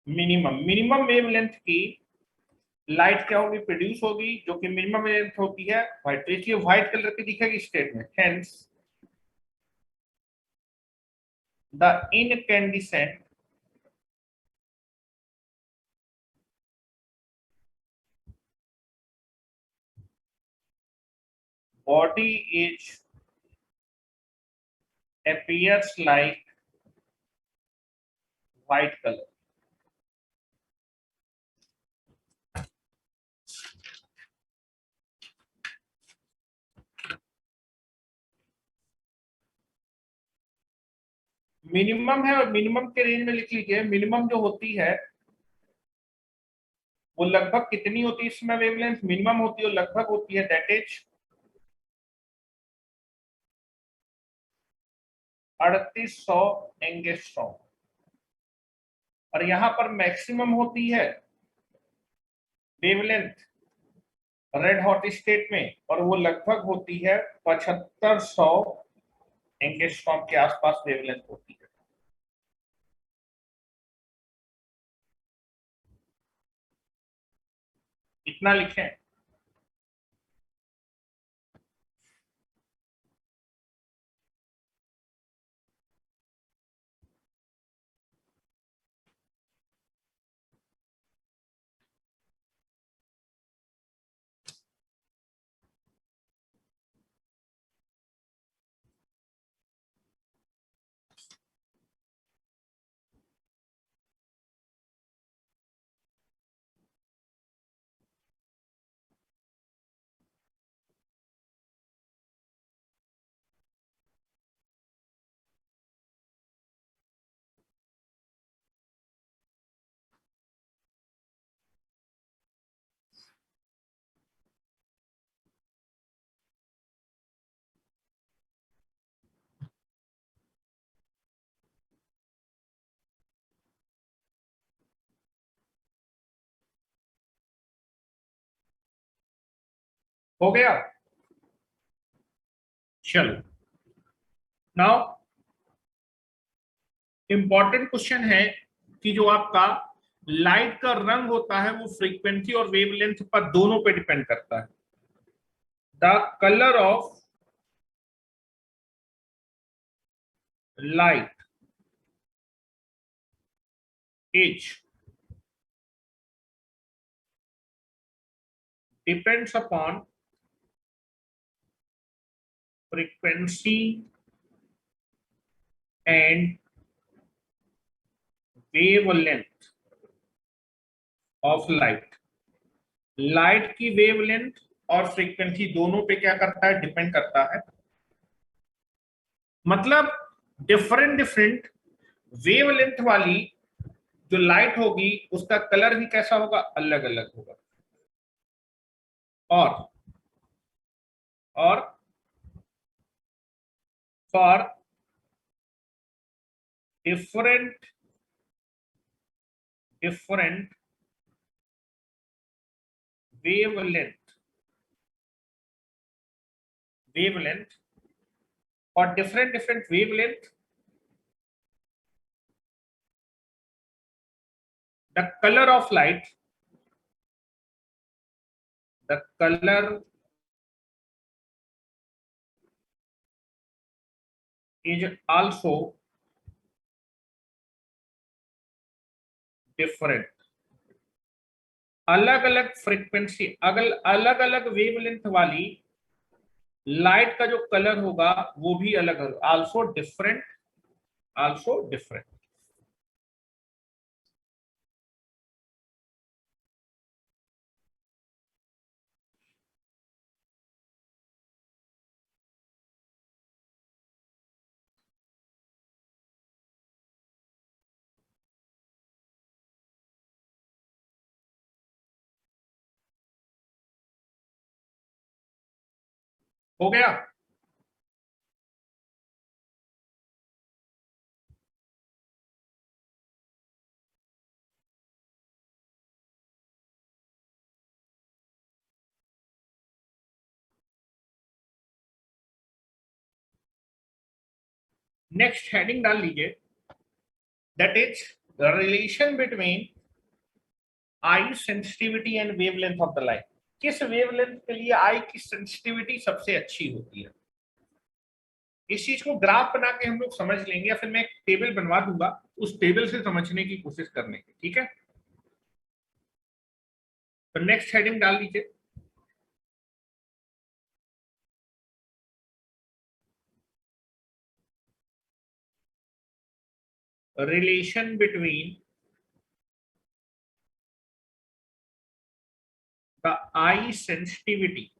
मिनिमम वेवलेंथ की लाइट क्या होगी? प्रोड्यूस होगी, जो कि मिनिमम वेवलेंथ होती है व्हाइट, तो इसलिए व्हाइट कलर की दिखेगी स्टेट में। Hence the incandescent body is appears like white colour. Minimum है और मिनिमम के रेंज में लिख लीजिए। मिनिमम जो होती है वो लगभग कितनी होती है इसमें वेवलेंथ, मिनिमम होती है लगभग होती है दैट इज 3800 एंगस्ट्रॉम। और यहां पर मैक्सिमम होती है वेवलेंथ रेड हॉट स्टेट में, और वो लगभग होती है 7500 एंगस्ट्रॉम के आसपास वेवलेंथ होती है। इतना लिखें। हो गया। चलो, नाउ इंपॉर्टेंट क्वेश्चन है कि जो आपका लाइट का रंग होता है वो फ्रीक्वेंसी और वेवलेंथ पर दोनों पे डिपेंड करता है। The colour of light is depends upon frequency and wavelength of light. Light की वेवलेंथ और फ्रीक्वेंसी दोनों पे क्या करता है, डिपेंड करता है। मतलब डिफरेंट डिफरेंट वेवलेंथ वाली जो लाइट होगी उसका कलर भी कैसा होगा, अलग अलग होगा। और for different different wavelength wavelength और different different wavelength the colour of light, the colour is also different। अलग अलग फ्रीक्वेंसी, अलग अलग वेवलेंथ वाली लाइट का जो कलर होगा वो भी अलग होगा, आल्सो डिफरेंट, आल्सो डिफरेंट। हो गया। नेक्स्ट हेडिंग डाल लीजिए, that is the relation between I sensitivity and wavelength of the light. किस वेवलेंथ के लिए आई की सेंसिटिविटी सबसे अच्छी होती है, इस चीज को ग्राफ बना के हम लोग समझ लेंगे, या फिर मैं एक टेबल बनवा दूंगा उस टेबल से समझने की कोशिश करने की। ठीक है, तो नेक्स्ट हेडिंग डाल लीजिए, relation between the eye sensitivity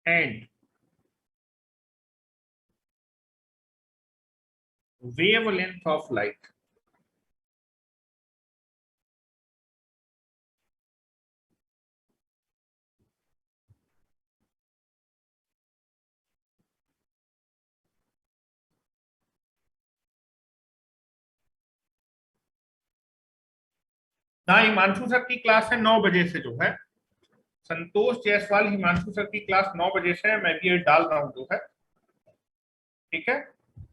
and wavelength of light. ना हिमांशु सर की क्लास है 9 बजे से जो है, संतोष जायसवाल हिमांशु सर की क्लास 9 बजे से है, मैं भी ये डाल रहा हूं जो है, ठीक है।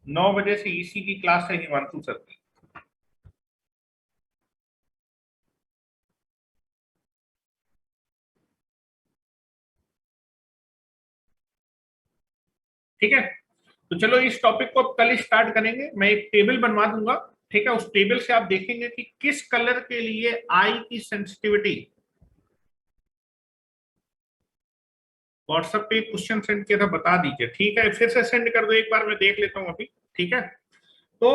9 बजे से ईसी की क्लास है हिमांशु सर की। ठीक है, तो चलो इस टॉपिक को अब कल स्टार्ट करेंगे। मैं एक टेबल बनवा दूंगा, ठीक है। उस टेबल से आप देखेंगे कि किस कलर के लिए आई की सेंसिटिविटी। व्हाट्सएप पे क्वेश्चन सेंड किया था, बता दीजिए, ठीक है। फिर से सेंड कर दो एक बार, मैं देख लेता हूं अभी, ठीक है। तो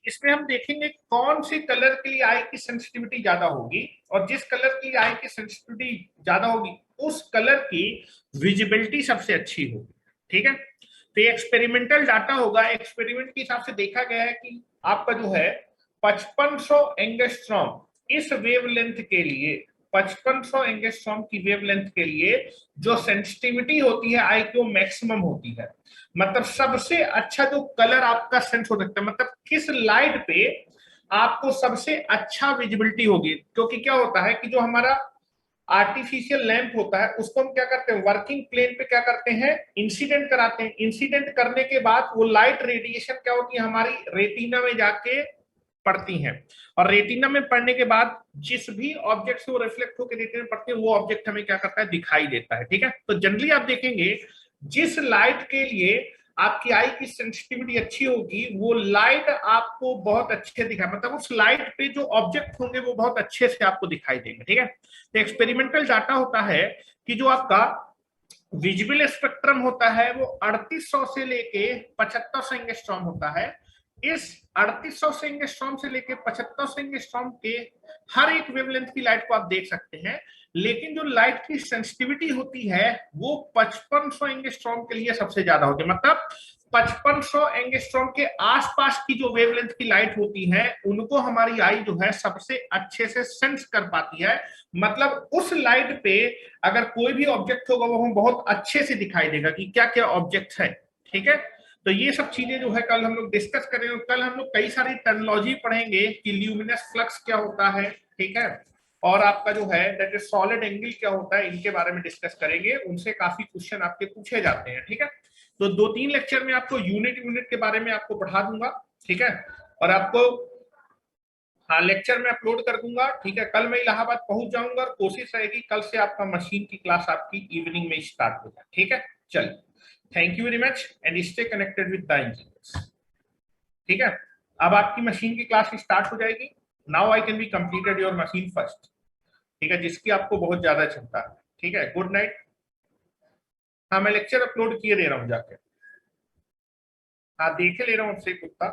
इसमें हम देखेंगे कौन सी कलर के लिए आई की सेंसिटिविटी ज्यादा होगी, और जिस कलर की आई की सेंसिटिविटी ज्यादा होगी उस कलर की विजिबिलिटी सबसे अच्छी होगी, ठीक है। तो ये एक्सपेरिमेंटल डाटा होगा। एक्सपेरिमेंट के हिसाब से देखा गया है कि आपका जो है 5500 एंगस्ट्रॉम इस वेवलेंथ के लिए, 5500 एंगस्ट्रॉम की वेवलेंथ के लिए जो सेंसिटिविटी होती है आई की वो मैक्सिमम होती है। मतलब सबसे अच्छा जो कलर आपका सेंस हो सकता है, मतलब किस लाइट पे आपको सबसे अच्छा विजिबिलिटी होगी। क्योंकि क्या होता है कि जो हमारा आर्टिफिशियल लैंप होता है उसको हम क्या करते हैं, वर्किंग प्लेन पे क्या करते हैं, इंसिडेंट कराते हैं। इंसिडेंट करने के बाद वो लाइट रेडिएशन क्या होती है, हमारी रेटिना में जाके पड़ती हैं, और रेटिना में पड़ने के बाद जिस भी ऑब्जेक्ट से वो रिफ्लेक्ट होकर रेटिना में पड़ती है वो ऑब्जेक्ट हमें क्या करता है, दिखाई देता है, ठीक है। तो जनरली आप देखेंगे जिस लाइट के लिए आपकी आई की सेंसिटिविटी अच्छी होगी वो लाइट आपको बहुत अच्छे दिखाई, मतलब उस लाइट पे जो ऑब्जेक्ट होंगे वो बहुत अच्छे से आपको दिखाई देंगे, ठीक है। तो एक्सपेरिमेंटल डाटा होता है कि जो आपका विजिबल स्पेक्ट्रम होता है वो 3800 से लेके 7500 एंगस्ट्रॉम होता है। इस 3800 एंगस्ट्रॉम से लेके 7500 एंगस्ट्रॉम के हर एक वेवलेंथ की लाइट को आप देख सकते हैं, लेकिन जो लाइट की सेंसिटिविटी होती है वो 5500 एंगस्ट्रॉम के लिए सबसे ज्यादा होती है। मतलब 5500 एंगस्ट्रॉम के आसपास की जो वेवलेंथ की लाइट होती है उनको हमारी आई जो है सबसे अच्छे से सेंस कर पाती है। मतलब उस लाइट पे अगर कोई भी ऑब्जेक्ट होगा वो हमें बहुत अच्छे से दिखाई देगा कि क्या क्या ऑब्जेक्ट है, ठीक है। तो ये सब चीजें जो है कल हम लोग डिस्कस करेंगे। कल हम लोग कई सारी टर्मिनोलॉजी पढ़ेंगे कि ल्यूमिनस फ्लक्स क्या होता है, ठीक है, और आपका जो है दैट इज सॉलिड एंगल क्या होता है, इनके बारे में डिस्कस करेंगे। उनसे काफी क्वेश्चन आपके पूछे जाते हैं, ठीक है। तो 2-3 लेक्चर में आपको यूनिट यूनिट के बारे में आपको पढ़ा दूंगा, ठीक है। और आपको हाँ लेक्चर में अपलोड कर दूंगा, ठीक है। कल मैं इलाहाबाद पहुंच जाऊंगा और कोशिश रहेगी कल से आपका मशीन की क्लास आपकी इवनिंग में स्टार्ट हो जाए, ठीक है। चलिए, thank you very much and stay connected with the engineers, ठीक है। अब आपकी मशीन की क्लास स्टार्ट हो जाएगी। Now I can be completed your machine first, ठीक है, जिसकी आपको बहुत ज्यादा चिंता है, ठीक है। Good night. हाँ मैं लेक्चर अपलोड किए दे रहा हूँ जाके, हाँ देखे ले रहा हूँ उससे कुत्ता।